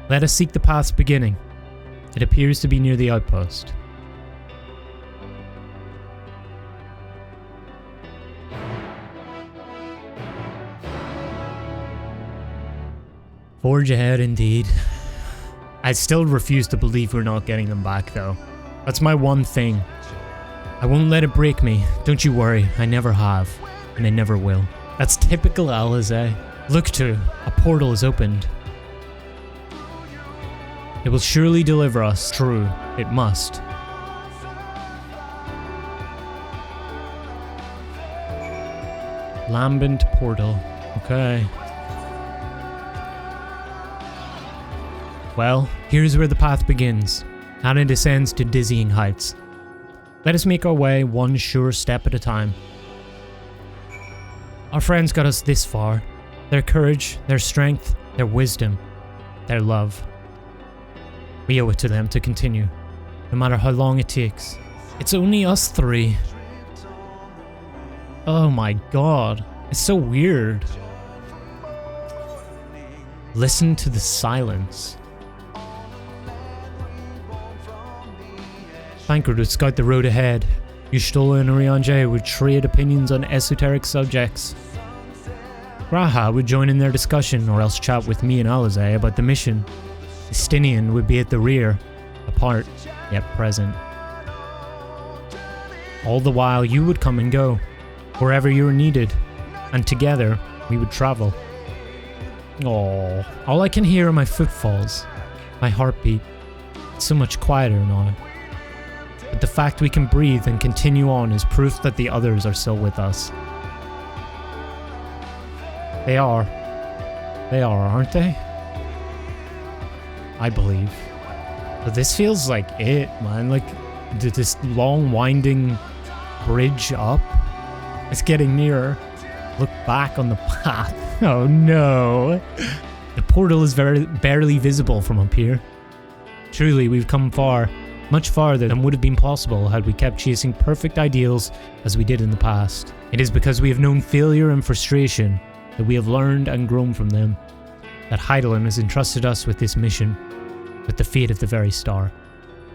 Let us seek the path's beginning. It appears to be near the outpost. Forge ahead indeed. I still refuse to believe we're not getting them back though. That's my one thing. I won't let it break me. Don't you worry, I never have. And I never will. That's typical Alisaie. Look to, a portal is opened. It will surely deliver us. True, it must. Lambent portal. Okay. Well, here's where the path begins, and it descends to dizzying heights. Let us make our way one sure step at a time. Our friends got us this far. Their courage, their strength, their wisdom, their love. We owe it to them to continue, no matter how long it takes. It's only us three. Oh my god, it's so weird. Listen to the silence. Thancred would scout the road ahead. Yustola and Urianje would trade opinions on esoteric subjects. Graha would join in their discussion or else chat with me and Alisaie about the mission. Estinian would be at the rear, apart, yet present. All the while you would come and go, wherever you were needed, and together we would travel. Oh, all I can hear are my footfalls, my heartbeat. It's so much quieter now. But the fact we can breathe and continue on is proof that the others are still with us. They are, aren't they? I believe. But this feels like it, man. Like, this long, winding bridge up. It's getting nearer. Look back on the path. Oh no. The portal is barely visible from up here. Truly, we've come far. Much farther than would have been possible had we kept chasing perfect ideals as we did in the past. It is because we have known failure and frustration that we have learned and grown from them, that Heidelin has entrusted us with this mission, with the fate of the very star.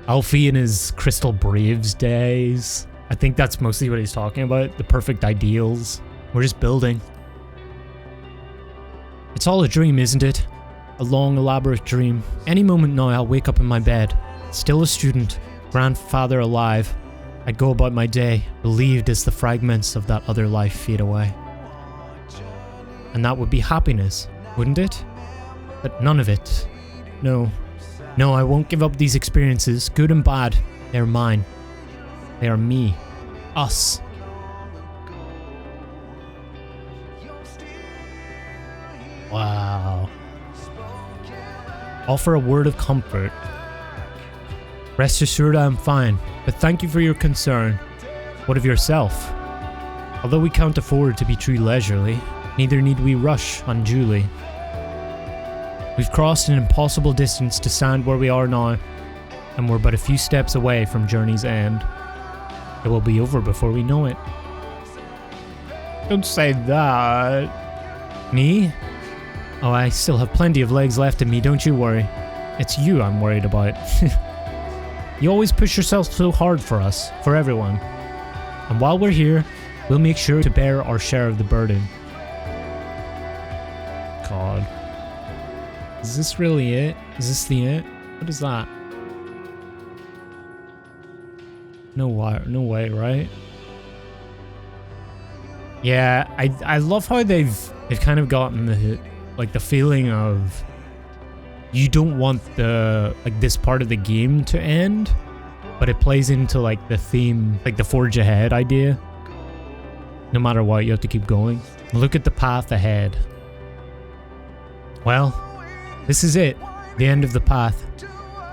Alphie in his Crystal Braves days. I think that's mostly what he's talking about, the perfect ideals. We're just building. It's all a dream, isn't it? A long, elaborate dream. Any moment now I'll wake up in my bed, still a student, grandfather alive. I'd go about my day, relieved as the fragments of that other life fade away. And that would be happiness, wouldn't it? But none of it. No. No, I won't give up these experiences, good and bad. They're mine. They are me. Us. Wow. Offer a word of comfort. Rest assured I am fine, but thank you for your concern. What of yourself? Although we can't afford to be too leisurely, neither need we rush unduly. We've crossed an impossible distance to stand where we are now, and we're but a few steps away from journey's end. It will be over before we know it. Don't say that. Me? Oh, I still have plenty of legs left in me, don't you worry. It's you I'm worried about. You always push yourself so hard for us, for everyone. And while we're here, we'll make sure to bear our share of the burden. God. Is this really it? Is this the it? What is that? No way, right? Yeah, I love how they've kind of gotten the feeling of you don't want this part of the game to end, but it plays into like the theme, like the forge ahead idea. No matter what, you have to keep going. Look at the path ahead. Well, this is it, the end of the path,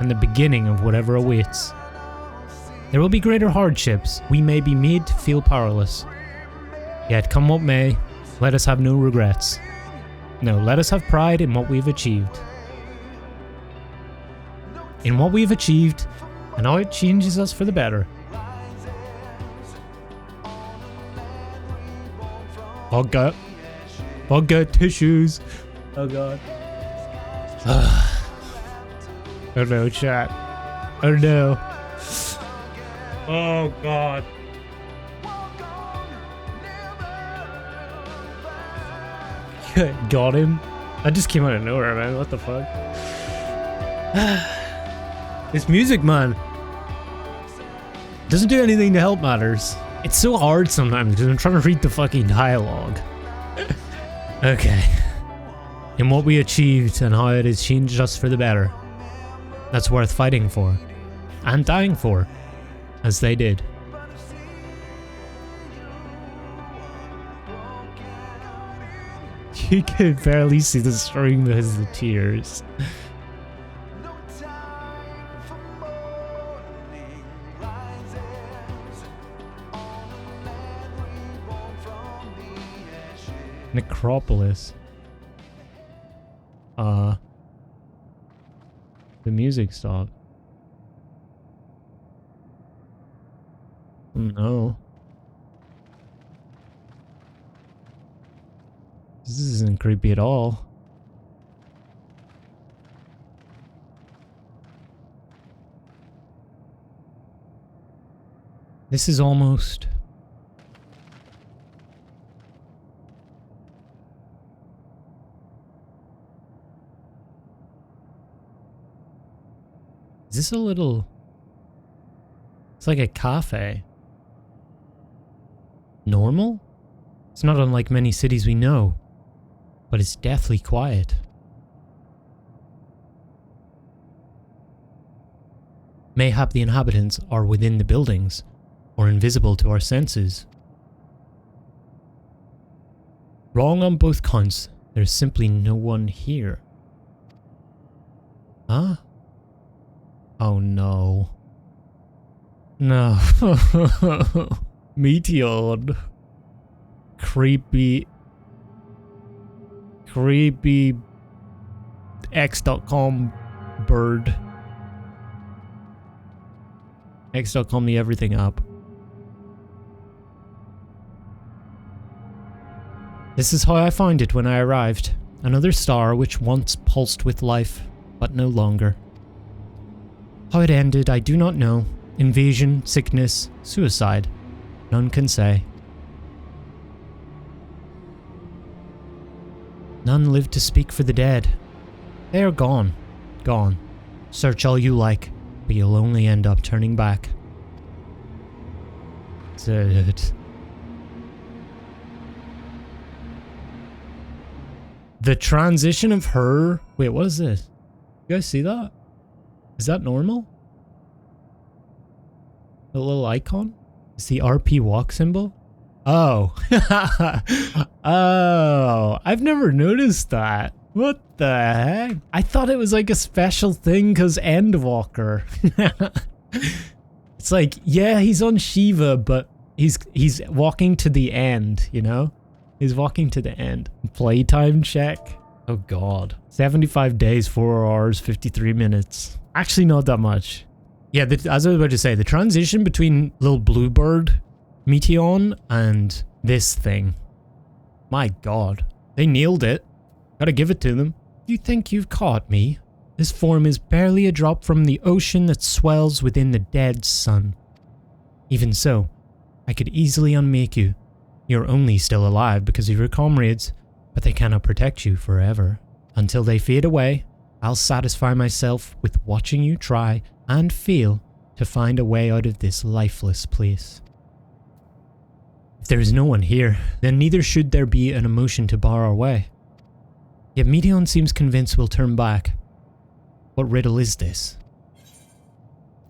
and the beginning of whatever awaits. There will be greater hardships. We may be made to feel powerless. Yet, come what may, let us have no regrets. No, let us have pride in what we've achieved. In what we've achieved, and how it changes us for the better. Vodka. Vodka, tissues. Oh god. Oh no, chat. Oh no. Oh god. Got him. That just came out of nowhere, man. What the fuck? This music, man, doesn't do anything to help matters. It's so hard sometimes because I'm trying to read the fucking dialogue. Okay. In what we achieved and how it has changed us for the better. That's worth fighting for. And dying for. As they did. You can barely see the stream as the tears. Necropolis. The music stopped. No. This isn't creepy at all. This is almost... Is this a little... It's like a cafe. Normal? It's not unlike many cities we know, but it's deathly quiet. Mayhap the inhabitants are within the buildings, or invisible to our senses. Wrong on both counts. There's simply no one here. Huh? Oh no. No. Meteon. Creepy X.com bird. X.com the everything up. This is how I found it when I arrived. Another star which once pulsed with life, but no longer. How it ended, I do not know. Invasion, sickness, suicide. None can say. None live to speak for the dead. They are gone. Gone. Search all you like, but you'll only end up turning back. The transition of her... Wait, what is this? You guys see that? Is that normal? The little icon? It's the RP walk symbol? Oh. Oh. I've never noticed that. What the heck? I thought it was like a special thing because Endwalker. It's like, yeah, he's on Shiva, but he's walking to the end, you know? He's walking to the end. Playtime check. Oh god. 75 days, 4 hours, 53 minutes. Actually not that much. Yeah, as I was about to say, the transition between little bluebird, Meteon, and this thing. My god. They nailed it. Gotta give it to them. You think you've caught me? This form is barely a drop from the ocean that swells within the dead sun. Even so, I could easily unmake you. You're only still alive because of your comrades, but they cannot protect you forever. Until they fade away, I'll satisfy myself with watching you try and fail to find a way out of this lifeless place. If there is no one here, then neither should there be an emotion to bar our way. Yet Meteon seems convinced we'll turn back. What riddle is this?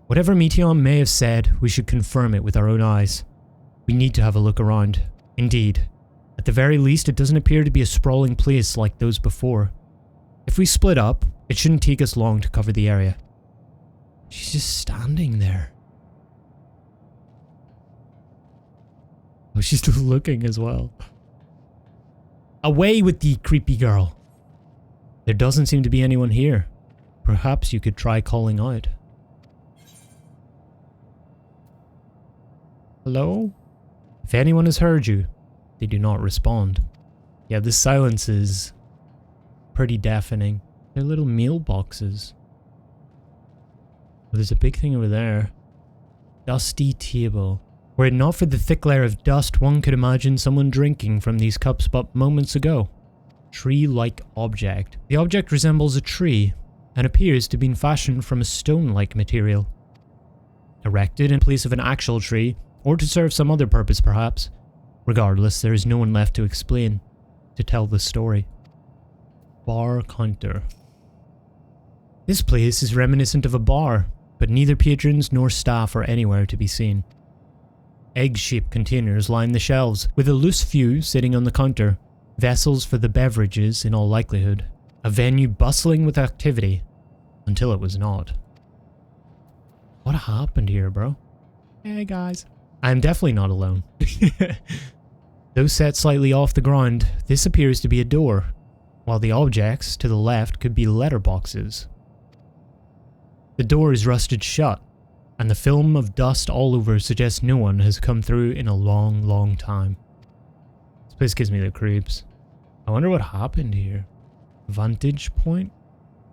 Whatever Meteon may have said, we should confirm it with our own eyes. We need to have a look around. Indeed. At the very least, it doesn't appear to be a sprawling place like those before. If we split up, it shouldn't take us long to cover the area. She's just standing there. Oh, she's still looking as well. Away with the creepy girl. There doesn't seem to be anyone here. Perhaps you could try calling out. Hello? If anyone has heard you, they do not respond. Yeah, this silence is pretty deafening. They're little mailboxes. Oh, there's a big thing over there. Dusty table. Were it not for the thick layer of dust, one could imagine someone drinking from these cups but moments ago. Tree-like object. The object resembles a tree and appears to have been fashioned from a stone-like material. Erected in place of an actual tree, or to serve some other purpose perhaps. Regardless, there is no one left to explain, to tell the story. Bar counter. This place is reminiscent of a bar, but neither patrons nor staff are anywhere to be seen. Egg-shaped containers line the shelves, with a loose few sitting on the counter, vessels for the beverages in all likelihood. A venue bustling with activity, until it was not. What happened here, bro? Hey guys. I'm definitely not alone. Though set slightly off the ground, this appears to be a door, while the objects to the left could be letterboxes. The door is rusted shut, and the film of dust all over suggests no one has come through in a long, long time. This place gives me the creeps. I wonder what happened here. Vantage point?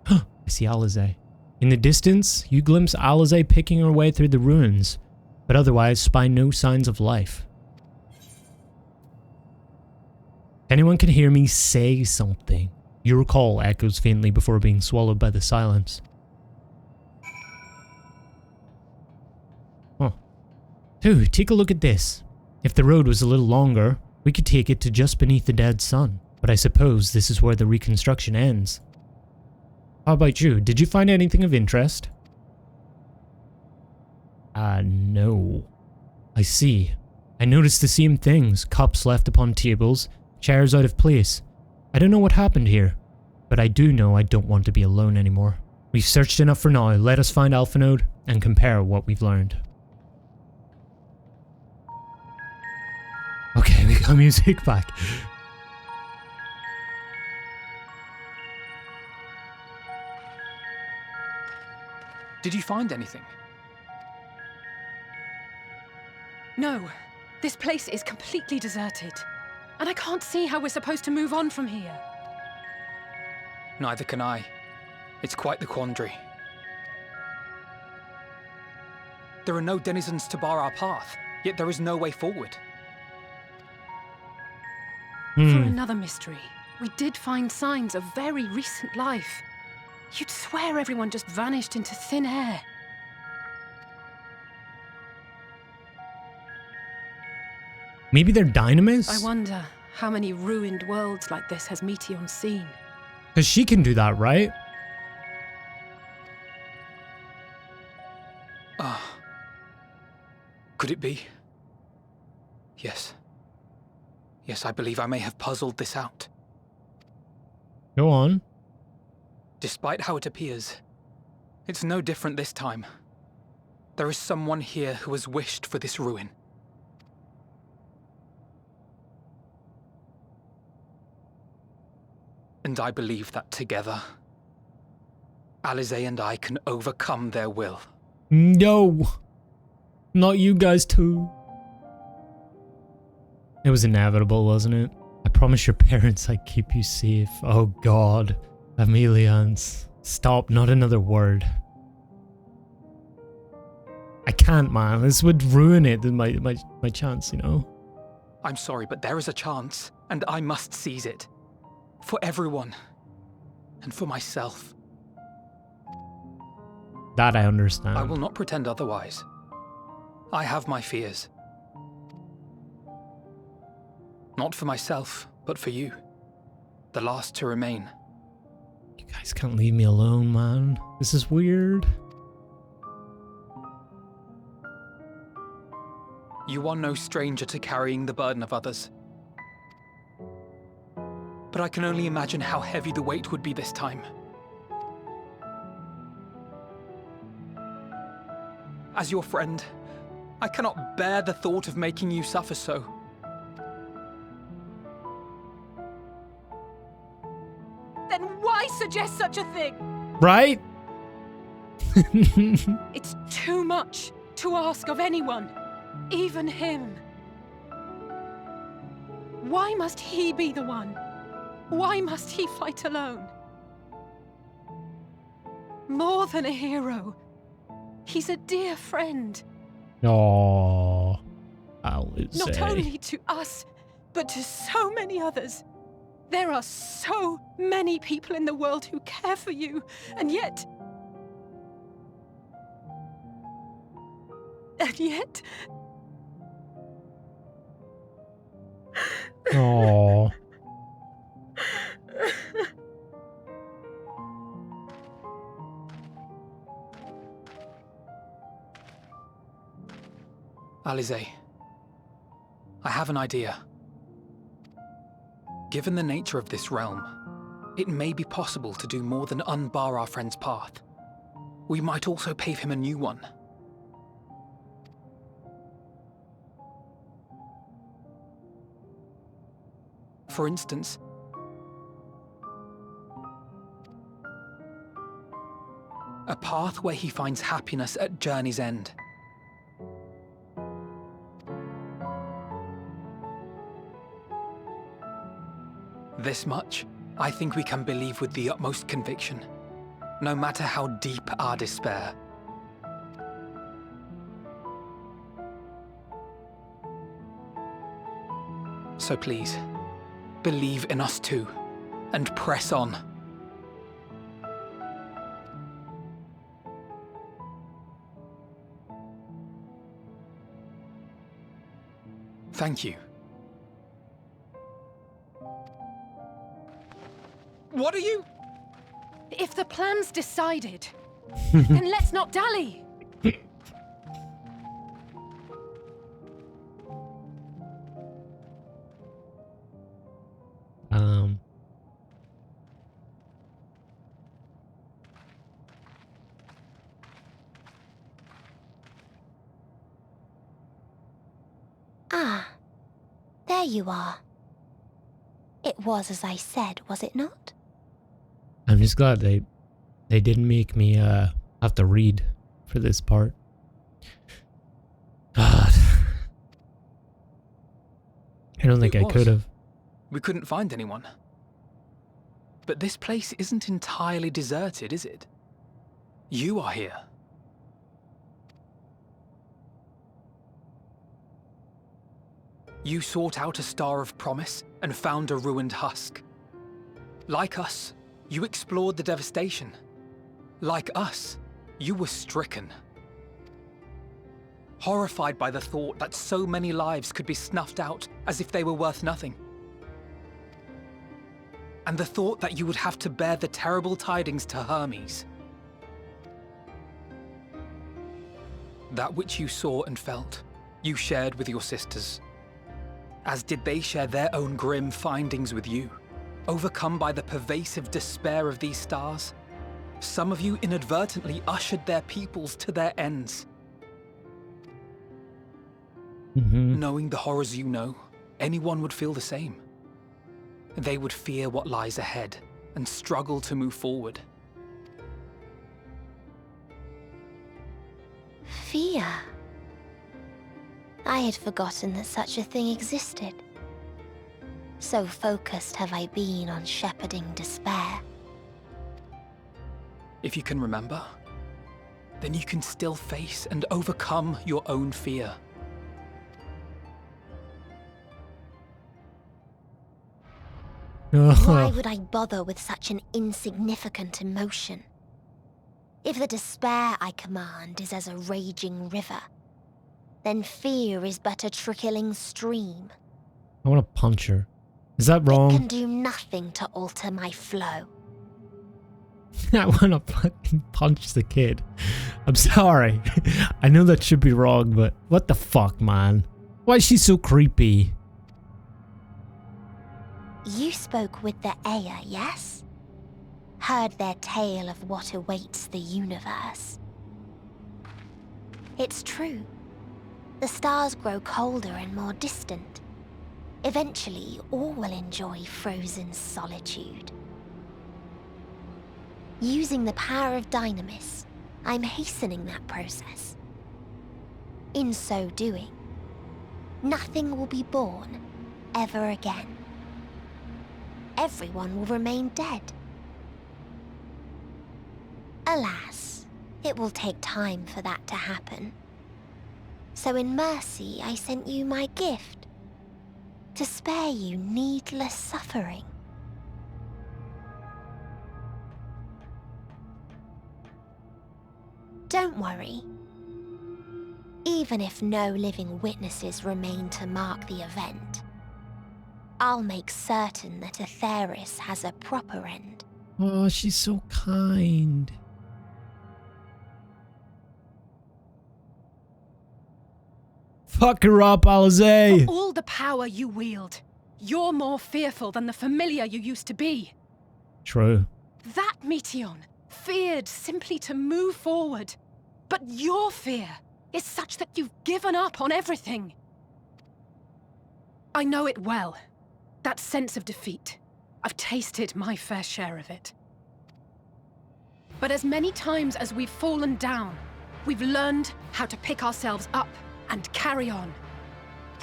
Huh, I see Alisaie. In the distance, you glimpse Alisaie picking her way through the ruins, but otherwise spy no signs of life. If anyone can hear me, say something. Your call echoes faintly before being swallowed by the silence. Huh. Dude, take a look at this. If the road was a little longer, we could take it to just beneath the dead sun. But I suppose this is where the reconstruction ends. How about you? Did you find anything of interest? No. I see. I noticed the same things. Cups left upon tables, chairs out of place. I don't know what happened here, but I do know I don't want to be alone anymore. We've searched enough for now. Let us find Alphanode and compare what we've learned. Okay, we got music back. Did you find anything? No. This place is completely deserted. And I can't see how we're supposed to move on from here. Neither can I. It's quite the quandary. There are no denizens to bar our path, yet there is no way forward. For another mystery, we did find signs of very recent life. You'd swear everyone just vanished into thin air. Maybe they're dynamis? I wonder how many ruined worlds like this has Meteion seen. Because she can do that, right? Could it be? Yes. Yes, I believe I may have puzzled this out. Go on. Despite how it appears, it's no different this time. There is someone here who has wished for this ruin. And I believe that together, Alisaie and I can overcome their will. No! Not you guys too. It was inevitable, wasn't it? I promise your parents I'd keep you safe. Oh god. Amelians. Stop, not another word. I can't, man. This would ruin it, my chance, you know? I'm sorry, but there is a chance, and I must seize it. For everyone. And for myself. That I understand. I will not pretend otherwise. I have my fears. Not for myself, but for you. The last to remain. You guys can't leave me alone, man. This is weird. You are no stranger to carrying the burden of others. But I can only imagine how heavy the weight would be this time. As your friend, I cannot bear the thought of making you suffer so. Then why suggest such a thing? Right? It's too much to ask of anyone, even him. Why must he be the one? Why must he fight alone? More than a hero, he's a dear friend. Aww. Alisaie. Not only to us, but to so many others. There are so many people in the world who care for you, and yet... Aww. Alisaie, I have an idea. Given the nature of this realm, it may be possible to do more than unbar our friend's path. We might also pave him a new one. For instance, a path where he finds happiness at journey's end. This much, I think we can believe with the utmost conviction, no matter how deep our despair. So please, believe in us too, and press on. Thank you. What are you? If the plan's decided, then let's not dally. Ah, there you are. It was as I said, was it not? I'm just glad they didn't make me have to read for this part. God. I don't think I could have. We couldn't find anyone. But this place isn't entirely deserted, is it? You are here. You sought out a star of promise and found a ruined husk. Like us, you explored the devastation. Like us, you were stricken. Horrified by the thought that so many lives could be snuffed out as if they were worth nothing. And the thought that you would have to bear the terrible tidings to Hermes. That which you saw and felt, you shared with your sisters. As did they share their own grim findings with you, overcome by the pervasive despair of these stars. Some of you inadvertently ushered their peoples to their ends. Knowing the horrors you know, anyone would feel the same. They would fear what lies ahead and struggle to move forward. Fear? I had forgotten that such a thing existed. So focused have I been on shepherding despair. If you can remember, then you can still face and overcome your own fear. Why would I bother with such an insignificant emotion? If the despair I command is as a raging river, then fear is but a trickling stream. I want to punch her. Is that wrong? It can do nothing to alter my flow. I want to fucking punch the kid. I'm sorry. I know that should be wrong, but what the fuck, man? Why is she so creepy? You spoke with the Aya, yes? Heard their tale of what awaits the universe. It's true. The stars grow colder and more distant. Eventually, all will enjoy frozen solitude. Using the power of Dynamis, I'm hastening that process. In so doing, nothing will be born ever again. Everyone will remain dead. Alas, it will take time for that to happen. So in mercy, I sent you my gift, to spare you needless suffering. Don't worry. Even if no living witnesses remain to mark the event, I'll make certain that Aetheris has a proper end. Oh, she's so kind. Fuck her up, Alisaie! For all the power you wield, you're more fearful than the familiar you used to be. True. That Meteion feared simply to move forward. But your fear is such that you've given up on everything. I know it well. That sense of defeat. I've tasted my fair share of it. But as many times as we've fallen down, we've learned how to pick ourselves up and carry on.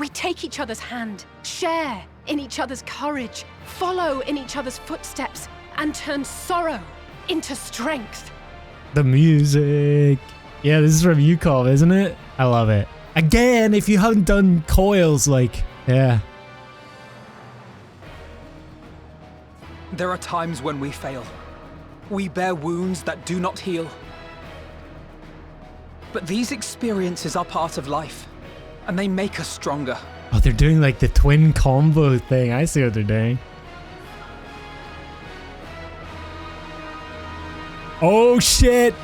We take each other's hand, share in each other's courage, follow in each other's footsteps, and turn sorrow into strength. The music. Yeah, this is from UCOV, isn't it? I love it. Again, if you haven't done coils, like, yeah. There are times when we fail. We bear wounds that do not heal. But these experiences are part of life, and they make us stronger. Oh, they're doing like the twin combo thing. I see what they're doing. Oh shit!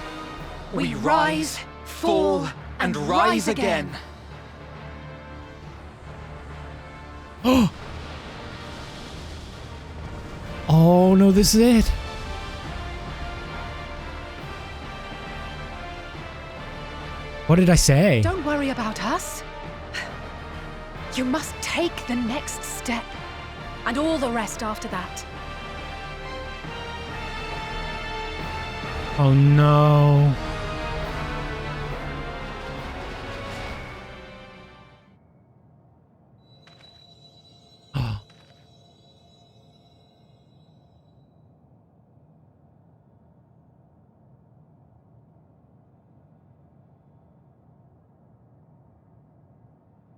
We rise, fall, and rise again. Oh no, this is it. What did I say? Don't worry about us. You must take the next step, and all the rest after that. Oh no.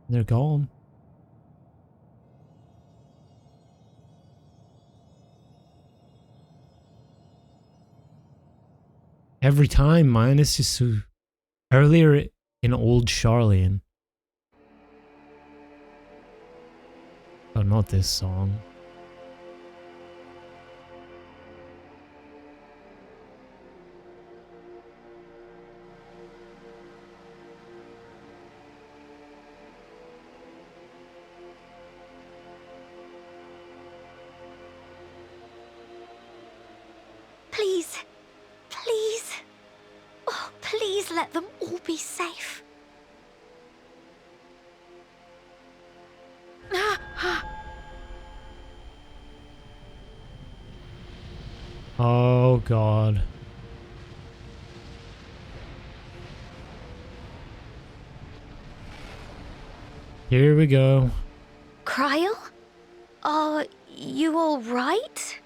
They're gone. Every time, man, it's just so... Earlier in Old Charlian. Oh, not this song. Please. Please. Oh, please let them all be safe. Oh, God. Here we go. Cryle? Are you all right?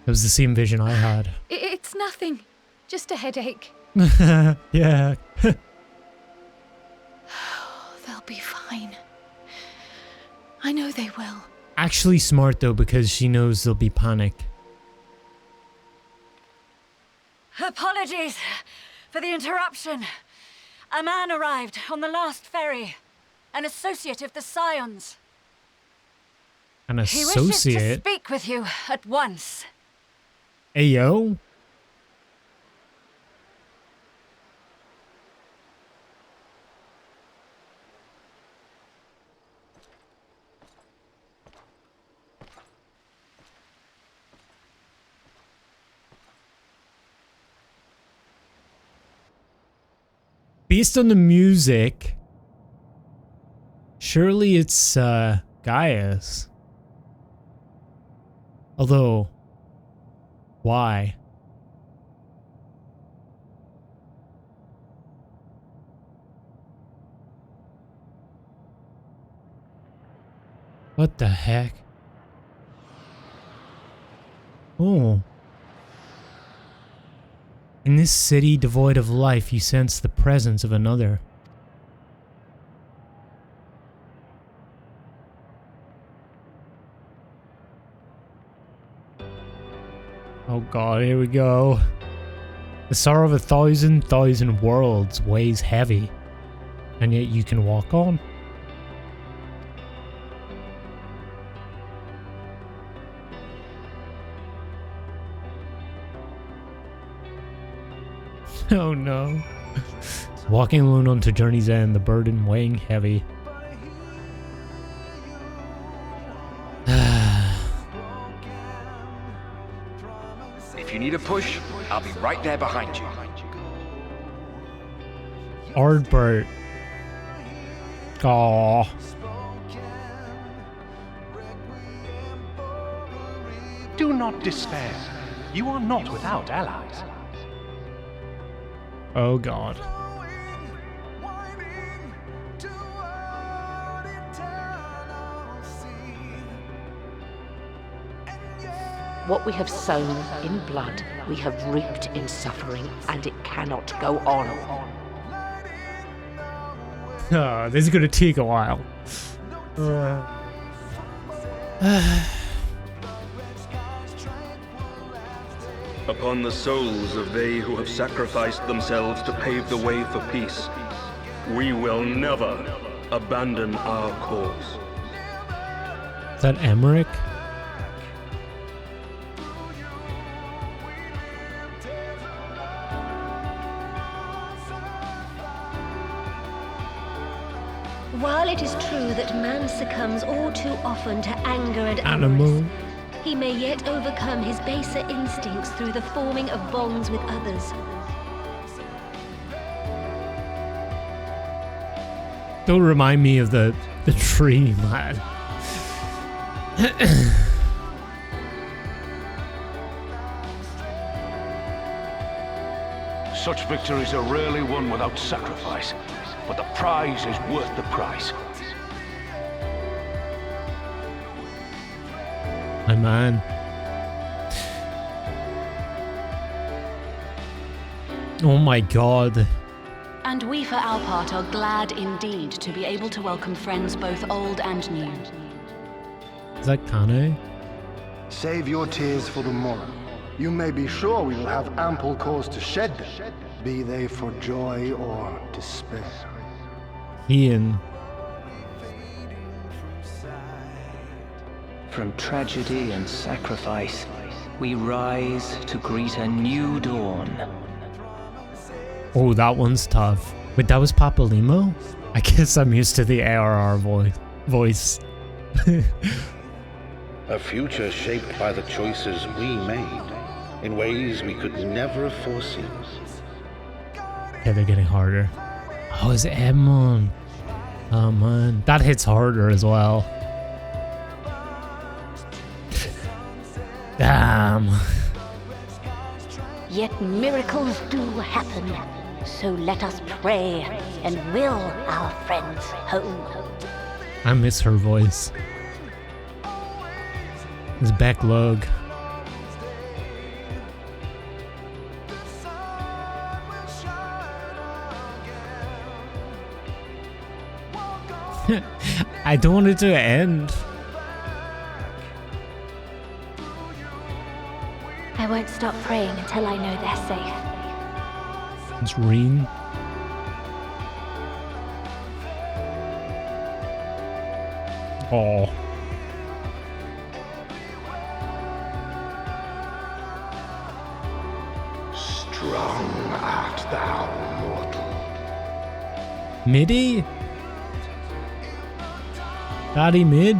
It was the same vision I had. It's nothing. Just a headache. Yeah. They'll be fine. I know they will. Actually smart though, because she knows there'll be panic. Apologies for the interruption. A man arrived on the last ferry. An associate of the Scions. An He wishes to associate? speak with you at once. Ayo? Based on the music, surely it's Gaius. Although, why? What the heck? Oh. In this city devoid of life, you sense the presence of another. Oh god, here we go. The sorrow of 1,000,000 worlds weighs heavy, and yet you can walk on. Oh no. Walking alone onto journey's end, the burden weighing heavy. If you need a push, I'll be right there behind you. Ardbert. Aww. Do not despair. You are not without allies. Oh god. What we have sown in blood, we have reaped in suffering, and it cannot go on. This is gonna take a while. Upon the souls of they who have sacrificed themselves to pave the way for peace, we will never abandon our cause. Is that Emmerich? While it is true that man succumbs all too often to anger and Animal. he may yet overcome his baser instincts through the forming of bonds with others. Don't remind me of the tree, man. Such victories are rarely won without sacrifice, but the prize is worth the price. My man. Oh my god. And we for our part are glad indeed to be able to welcome friends both old and new. Is that Kane? Save your tears for the morrow. You may be sure we will have ample cause to shed them, be they for joy or despair. Ian. From tragedy and sacrifice, we rise to greet a new dawn. Oh, that one's tough. Wait, that was Papalimo? I guess I'm used to the ARR voice. A future shaped by the choices we made, in ways we could never have foreseen. Okay, they're getting harder. Oh, it's Edmund. Oh man, that hits harder as well. Damn. Yet miracles do happen, so let us pray and will our friends home. I miss her voice. It's backlog. I don't want it to end. I won't stop praying until I know they're safe. It's Reen. Oh. Strong art thou, mortal. Midi? Daddy mid?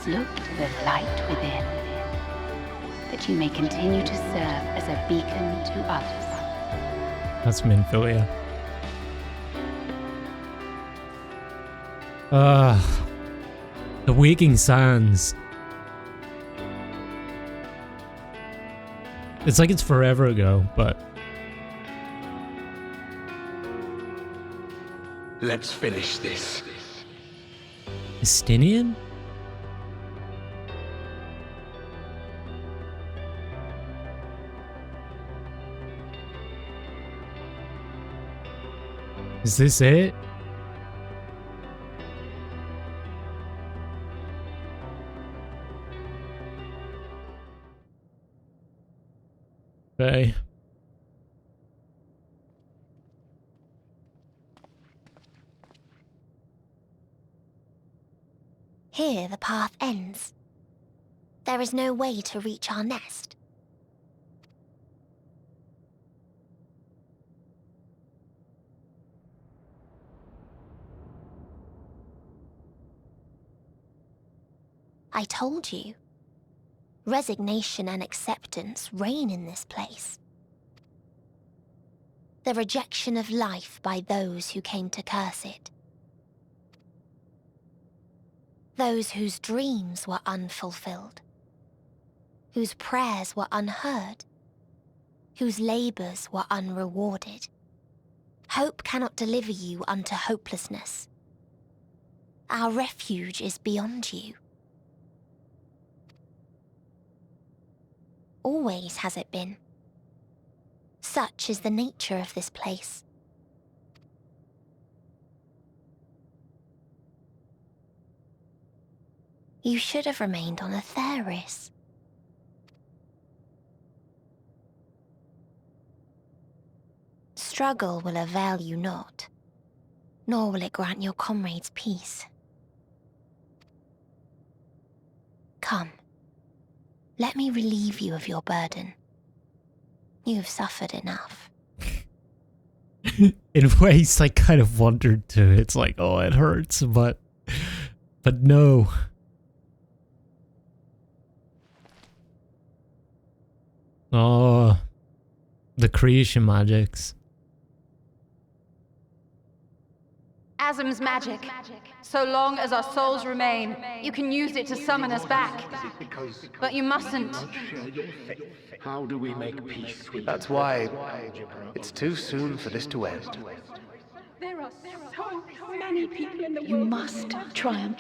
Look to the light within, that you may continue to serve as a beacon to others. That's Minfilia. The Waking Sands. It's like it's forever ago, but... Let's finish this. Estinian? Is this it? Okay. Here the path ends. There is no way to reach our nest. I told you. Resignation and acceptance reign in this place. The rejection of life by those who came to curse it. Those whose dreams were unfulfilled. Whose prayers were unheard. Whose labors were unrewarded. Hope cannot deliver you unto hopelessness. Our refuge is beyond you. Always has it been. Such is the nature of this place. You should have remained on Atheris. Struggle will avail you not, nor will it grant your comrades peace. Come, let me relieve you of your burden. You've suffered enough. In ways I kind of wondered too. It's like, oh, it hurts, but no. Oh, the creation magics. Azem's magic. So long as our souls remain, you can use it to summon us back. But you mustn't. How do we make peace with That's why it's too soon for this to end. There are so many people in the world. You must triumph.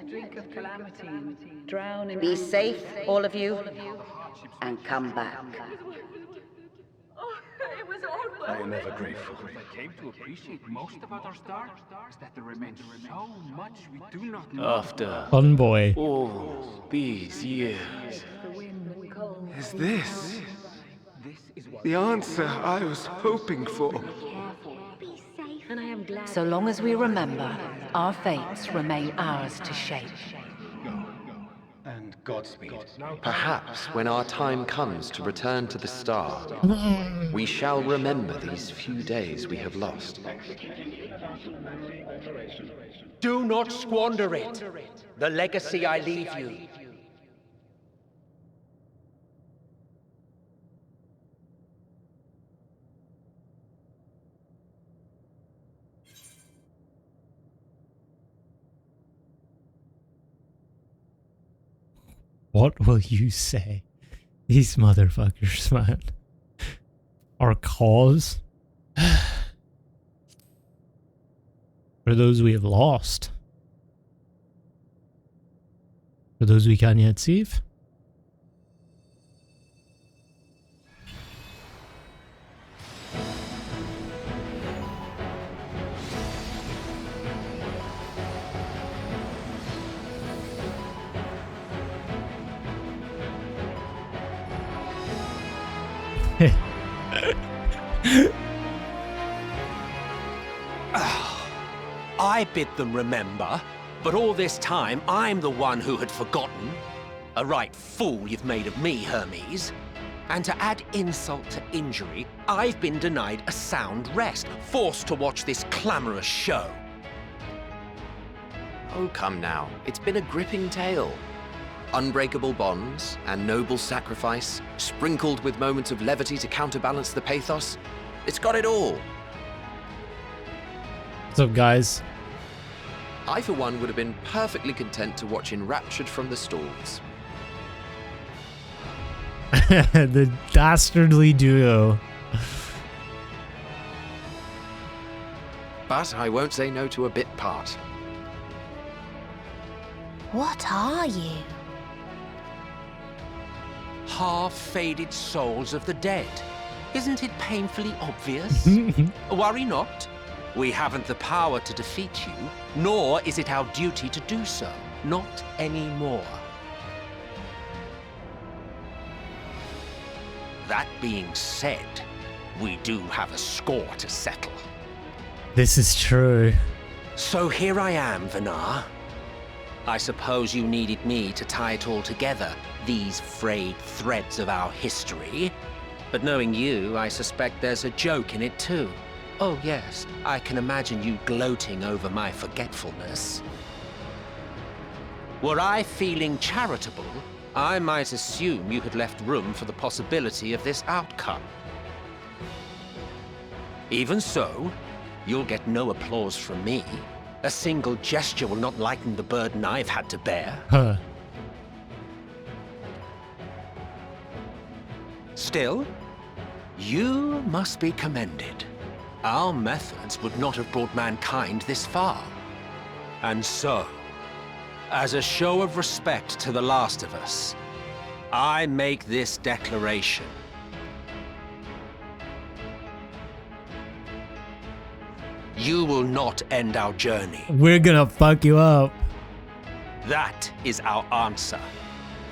Drink of calamity, drown in... Be safe, all of you, and come back. I am ever grateful. What I came to appreciate most about our star is that there remains so much we do not know. After Fun boy. all these years, Is this the answer I was hoping for? So long as we remember, our fates remain ours to shape. And Godspeed. Perhaps when our time comes to return to the star, we shall remember these few days we have lost. Do not squander it. The legacy I leave you. What will you say? These motherfuckers, man. Our cause? For those we have lost. For those we can yet save. I bid them remember, but all this time I'm the one who had forgotten. A right fool you've made of me, Hermes. And to add insult to injury, I've been denied a sound rest, forced to watch this clamorous show. Oh, come now. It's been a gripping tale. Unbreakable bonds and noble sacrifice, sprinkled with moments of levity to counterbalance the pathos. It's got it all. What's up, guys? I, for one, would have been perfectly content to watch enraptured from the stalls. The dastardly duo. But I won't say no to a bit part. What are you? Half-faded souls of the dead. Isn't it painfully obvious? Worry not. We haven't the power to defeat you, nor is it our duty to do so. Not anymore. That being said, we do have a score to settle. This is true. So here I am, Vinar. I suppose you needed me to tie it all together, these frayed threads of our history. But knowing you, I suspect there's a joke in it too. Oh yes, I can imagine you gloating over my forgetfulness. Were I feeling charitable, I might assume you had left room for the possibility of this outcome. Even so, you'll get no applause from me. A single gesture will not lighten the burden I've had to bear. Huh. Still, you must be commended. Our methods would not have brought mankind this far. And so, as a show of respect to the last of us, I make this declaration. You will not end our journey. We're gonna fuck you up. That is our answer.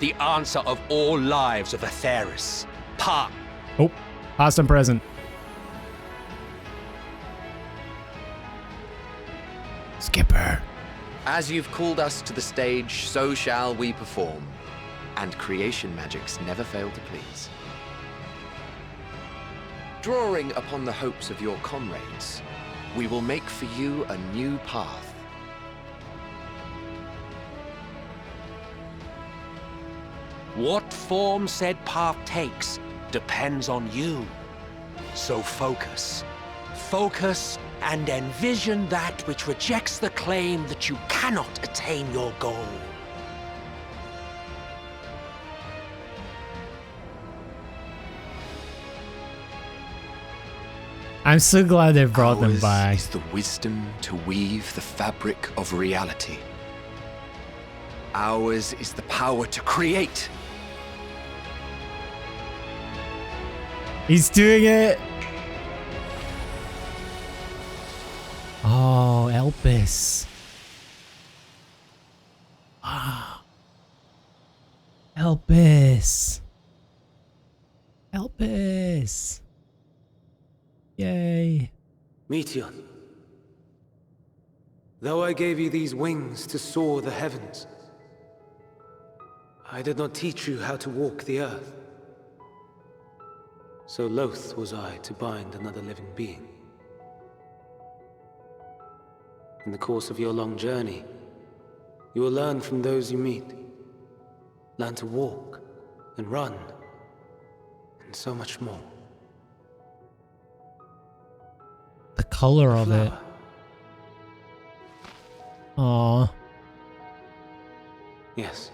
The answer of all lives of Atheris. Oh, past and present. Skipper. As you've called us to the stage, so shall we perform. And creation magics never fail to please. Drawing upon the hopes of your comrades, we will make for you a new path. What form said path takes depends on you. So focus. Focus and envision that which rejects the claim that you cannot attain your goal. I'm so glad they brought them back. Ours is the wisdom to weave the fabric of reality. Ours is the power to create. He's doing it. Oh, Elpis. Ah. Elpis. Elpis. Yay. Meteion, though I gave you these wings to soar the heavens, I did not teach you how to walk the earth. So loath was I to bind another living being. In the course of your long journey, you will learn from those you meet. Learn to walk and run, and so much more. The color of it. Aww. Yes.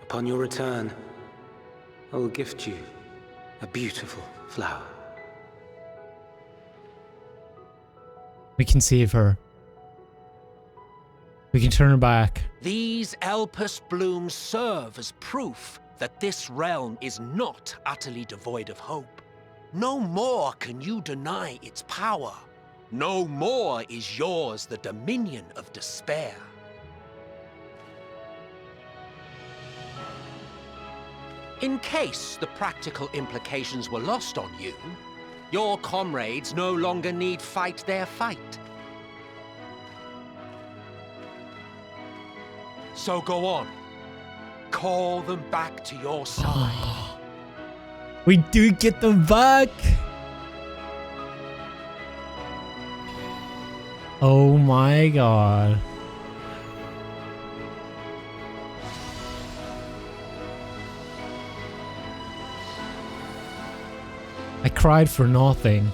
Upon your return, I will gift you a beautiful flower. We can save her. We can turn her back. These Elpis blooms serve as proof that this realm is not utterly devoid of hope. No more can you deny its power. No more is yours the dominion of despair. In case the practical implications were lost on you, your comrades no longer need fight their fight. So go on. Call them back to your side. We do get them back. Oh my god. I cried for nothing.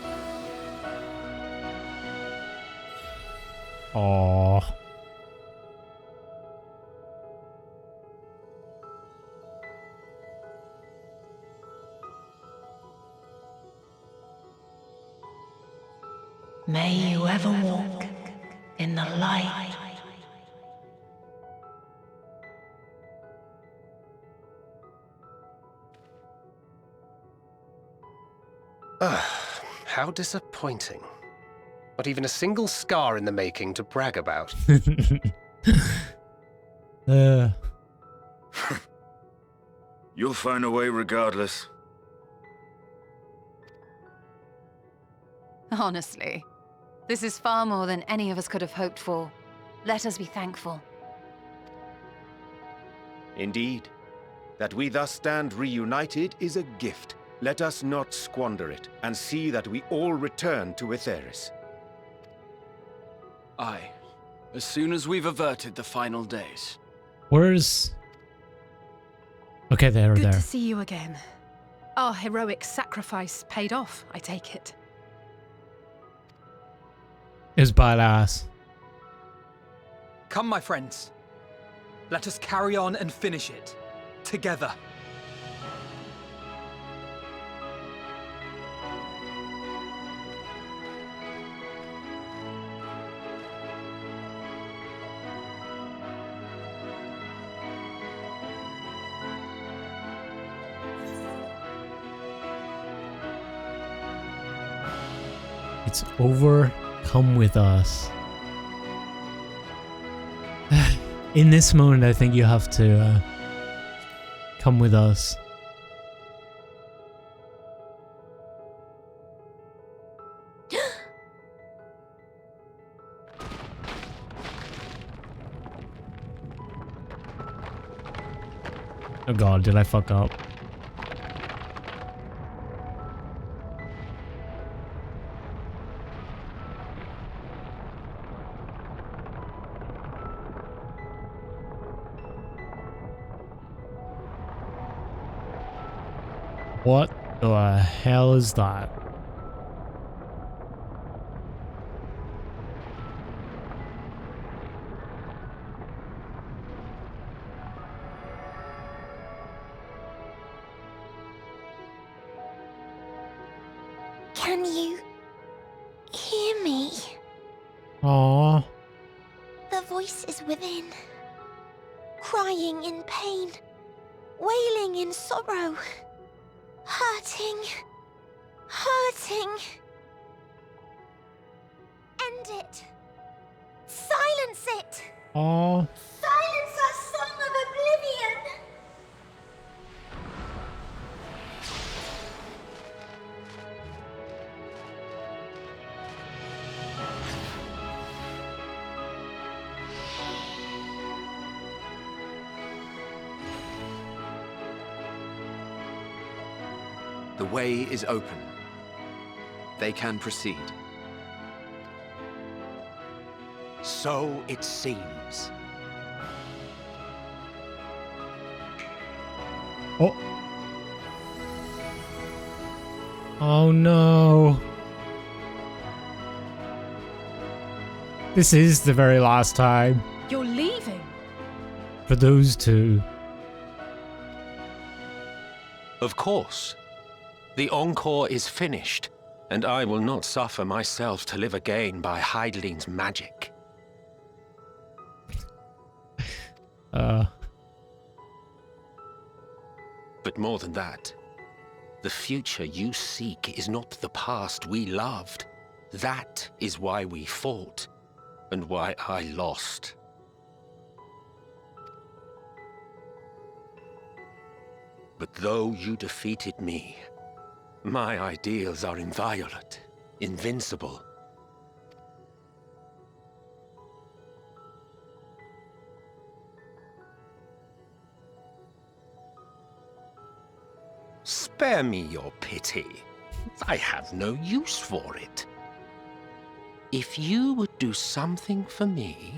Aww. May you ever walk in the light. How disappointing. Not even a single scar in the making to brag about. You'll find a way regardless. Honestly, this is far more than any of us could have hoped for. Let us be thankful. Indeed. That we thus stand reunited is a gift. Let us not squander it, and see that we all return to Atheris. Aye. As soon as we've averted the final days. Where's... Okay, they're Good there. to see you again. Our heroic sacrifice paid off, I take it. Is badass. Come, my friends. Let us carry on and finish it. Together. It's over. Come with us. In this moment, I think you have to come with us. Oh god, did I fuck up? What the hell is that? Can you hear me? Aww. The voice is within, crying in pain, wailing in sorrow, hurting. End it. Silence it. Aww. Silence our song of oblivion. The way is open. They can proceed. So it seems. Oh. Oh no. This is the very last time. You're leaving? For those two. Of course. The encore is finished, and I will not suffer myself to live again by Heideling's magic. But more than that, the future you seek is not the past we loved. That is why we fought, and why I lost. But though you defeated me, my ideals are inviolate, invincible. Spare me your pity. I have no use for it. If you would do something for me,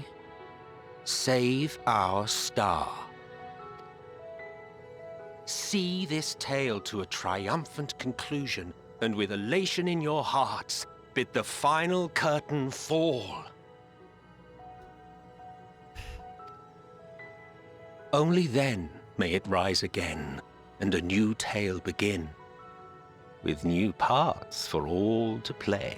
save our star. See this tale to a triumphant conclusion, and with elation in your hearts, bid the final curtain fall. Only then may it rise again, and a new tale begin, with new parts for all to play.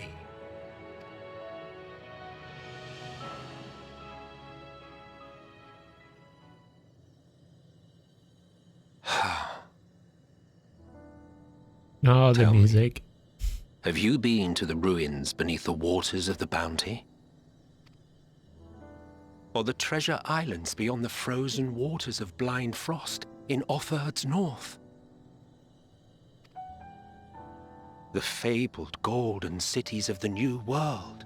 Oh, the Tell music. Me, have you been to the ruins beneath the waters of the Bounty? Or the treasure islands beyond the frozen waters of Blind Frost in Offerd's north? The fabled golden cities of the New World,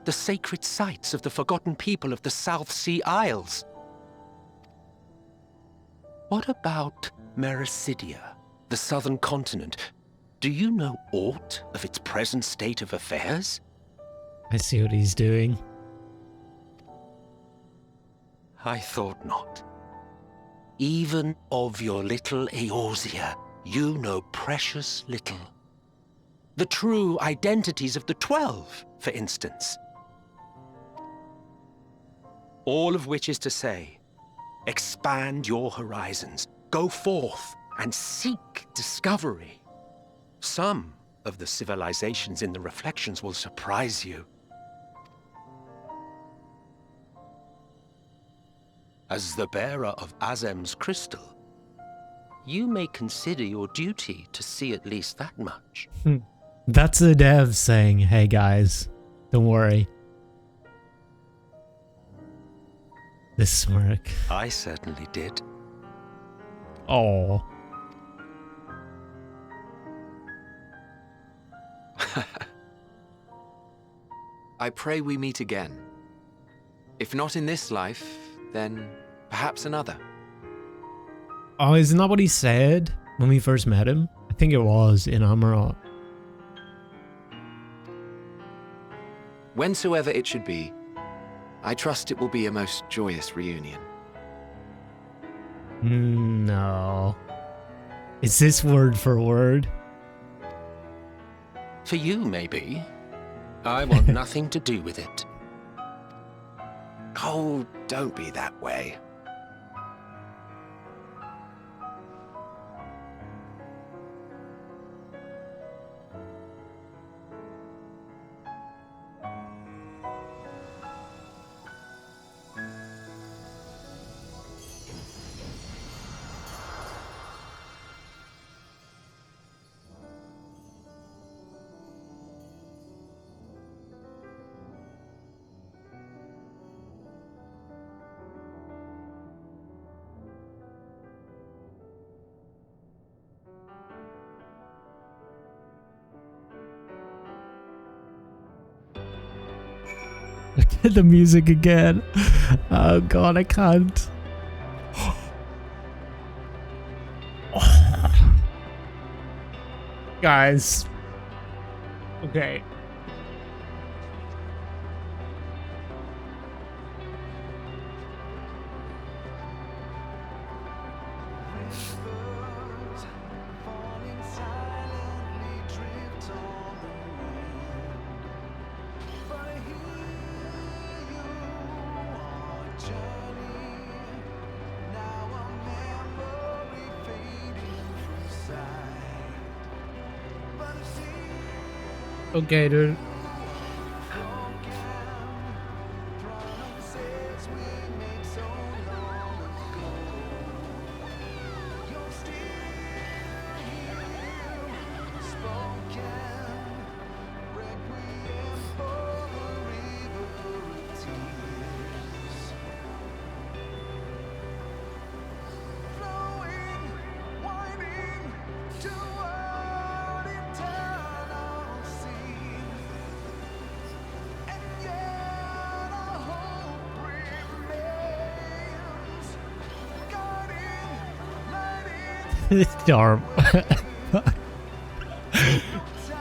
the sacred sites of the forgotten people of the South Sea Isles? What about Mericidia, the southern continent? Do you know aught of its present state of affairs? I see what he's doing. I thought not. Even of your little Eorzea, you know precious little. The true identities of the 12, for instance. All of which is to say, expand your horizons, go forth and seek discovery. Some of the civilizations in the reflections will surprise you. As the bearer of Azem's crystal, you may consider your duty to see at least that much. That's the dev saying, hey guys, don't worry. This smirk. I certainly did. Oh. I pray we meet again. If not in this life, then perhaps another. Oh, isn't that what he said when we first met him? I think it was in Amarok. Whensoever it should be, I trust it will be a most joyous reunion. No. Is this word for word? For you, maybe. I want nothing to do with it. Oh, don't be that way. Look at the music again. Oh god, I can't. Guys. Okay. Okay, dude. Darn.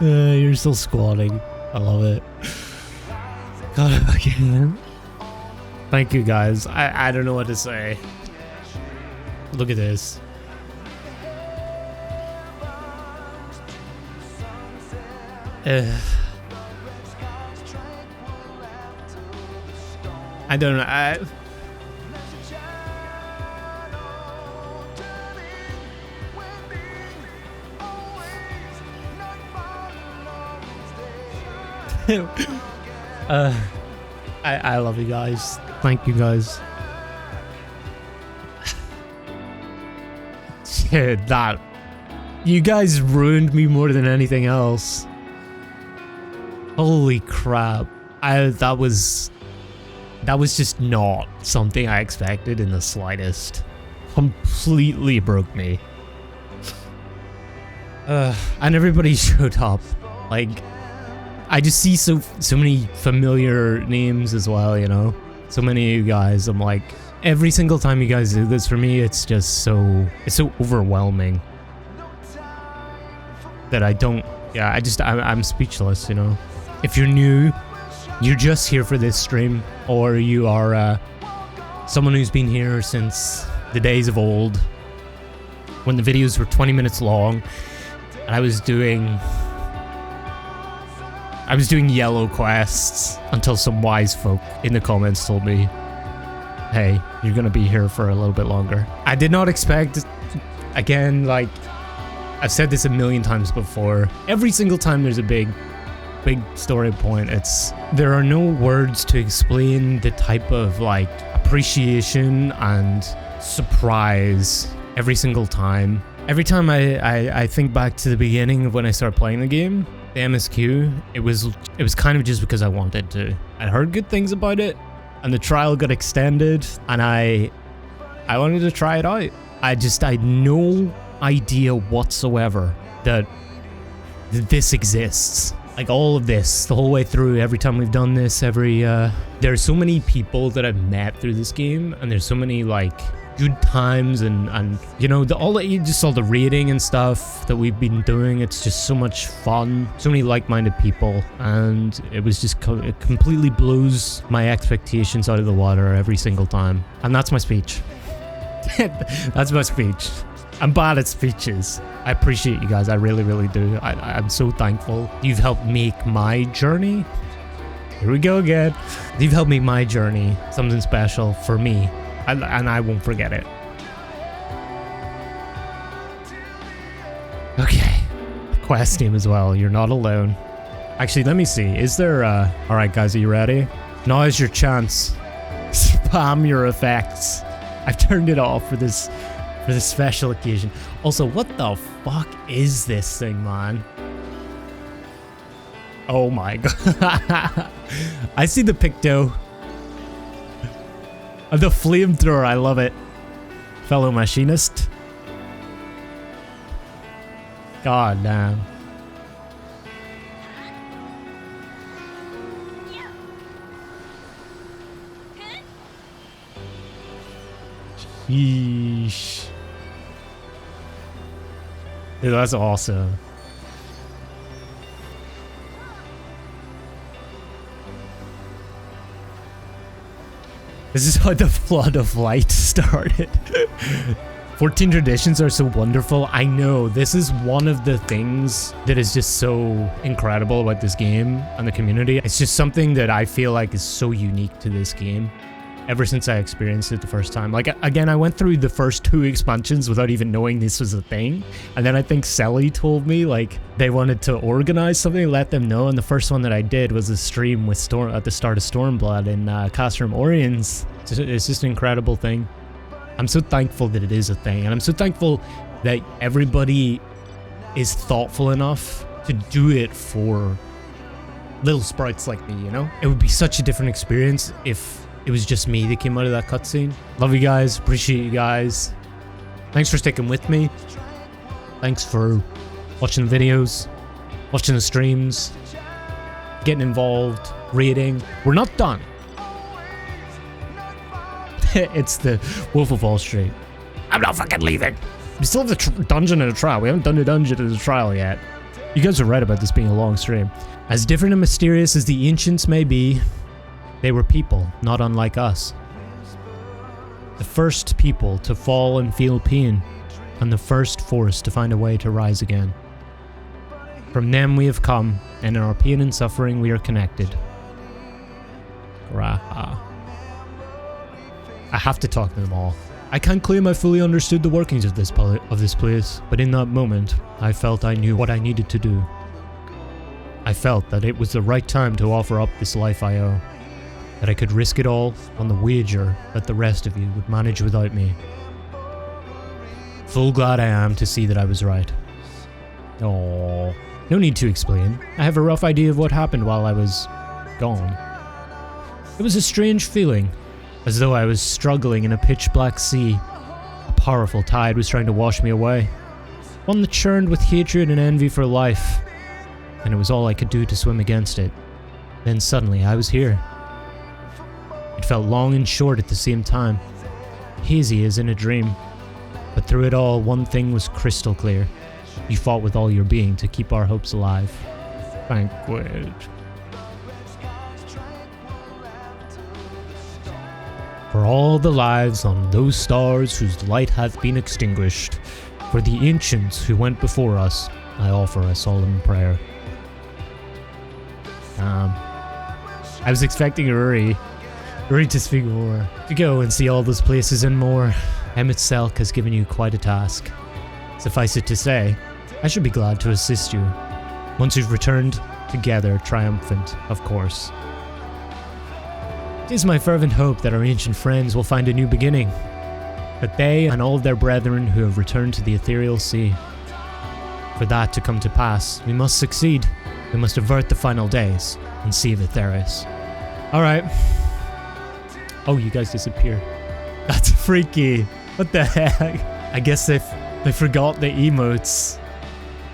You're still squatting. I love it. God, again. Thank you guys. I don't know what to say. Look at this. I don't know. I love you guys. Thank you guys. Shit, that you guys ruined me more than anything else. Holy crap. That was just not something I expected in the slightest. Completely broke me. And everybody showed up. Like, I just see so many familiar names as well, you know? So many of you guys, I'm like, every single time you guys do this for me, it's just so overwhelming. That I don't, yeah, I'm speechless, you know? If you're new, you're just here for this stream, or you are someone who's been here since the days of old, when the videos were 20 minutes long, and I was doing yellow quests until some wise folk in the comments told me, hey, you're gonna be here for a little bit longer. I did not expect, again, like, I've said this a million times before, every single time there's a big story point, there are no words to explain the type of, like, appreciation and surprise every single time Every time I think back to the beginning of when I started playing the game, the MSQ, it was kind of just because I wanted to. I heard good things about it, and the trial got extended, and I wanted to try it out. I had no idea whatsoever that this exists. Like all of this, the whole way through, every time we've done this, there's so many people that I've met through this game, and there's so many like good times and you know, all the raiding and stuff that we've been doing. It's just so much fun, so many like-minded people, and it was just it completely blows my expectations out of the water every single time. And that's my speech. That's my speech. I'm bad at speeches. I appreciate you guys. I really, really do. I'm so thankful. You've helped make my journey. Here we go again. You've helped make my journey something special for me. And I won't forget it. Okay. Quest team as well. You're not alone. Actually, let me see. Is there Alright guys, are you ready? Now is your chance. Spam your effects. I've turned it off for this special occasion. Also, what the fuck is this thing, man? Oh my god. I see the picto. The flamethrower, I love it. Fellow machinist. God damn. Yeesh. Dude, that's awesome. This is how the flood of light started. 14 traditions are so wonderful. I know, this is one of the things that is just so incredible about this game and the community. It's just something that I feel like is so unique to this game. Ever since I experienced it the first time. Like, again, I went through the first 2 expansions without even knowing this was a thing. And then I think Selly told me, like, they wanted to organize something, let them know. And the first one that I did was a stream with Storm at the start of Stormblood in Castrum Oriens. It's just an incredible thing. I'm so thankful that it is a thing. And I'm so thankful that everybody is thoughtful enough to do it for little sprites like me, you know? It would be such a different experience if it was just me that came out of that cutscene. Love you guys. Appreciate you guys. Thanks for sticking with me. Thanks for watching the videos, watching the streams, getting involved, raiding. We're not done. It's the Wolf of Wall Street. I'm not fucking leaving. We still have the dungeon and a trial. We haven't done the dungeon and a trial yet. You guys are right about this being a long stream. As different and mysterious as the ancients may be, they were people, not unlike us. The first people to fall and feel pain, and the first force to find a way to rise again. From them we have come, and in our pain and suffering we are connected. Raha. I have to talk to them all. I can't claim I fully understood the workings of this place, but in that moment, I felt I knew what I needed to do. I felt that it was the right time to offer up this life I owe. That I could risk it all on the wager that the rest of you would manage without me. Full glad I am to see that I was right. Aww. No need to explain. I have a rough idea of what happened while I was gone. It was a strange feeling, as though I was struggling in a pitch-black sea. A powerful tide was trying to wash me away. One that churned with hatred and envy for life. And it was all I could do to swim against it. Then suddenly I was here. It felt long and short at the same time, hazy as in a dream. But through it all, one thing was crystal clear. You fought with all your being to keep our hopes alive. Banquet. For all the lives on those stars whose light hath been extinguished, for the ancients who went before us, I offer a solemn prayer. I was expecting Uri to speak more. To go and see all those places and more. Emmett Selk has given you quite a task. Suffice it to say, I should be glad to assist you. Once you've returned together, triumphant, of course. It is my fervent hope that our ancient friends will find a new beginning. but they and all of their brethren who have returned to the ethereal sea. For that to come to pass, we must succeed. We must avert the final days and save Etheris. Alright. Oh, you guys disappeared. That's freaky. What the heck? I guess they forgot the emotes.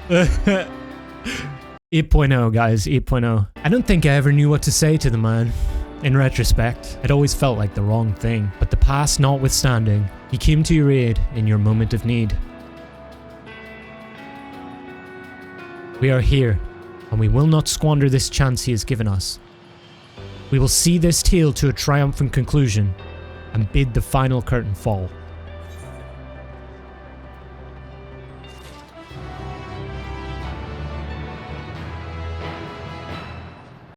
8.0, guys. 8.0. I don't think I ever knew what to say to the man. In retrospect, it always felt like the wrong thing. But the past notwithstanding, he came to your aid in your moment of need. We are here, and we will not squander this chance he has given us. We will see this tale to a triumphant conclusion and bid the final curtain fall.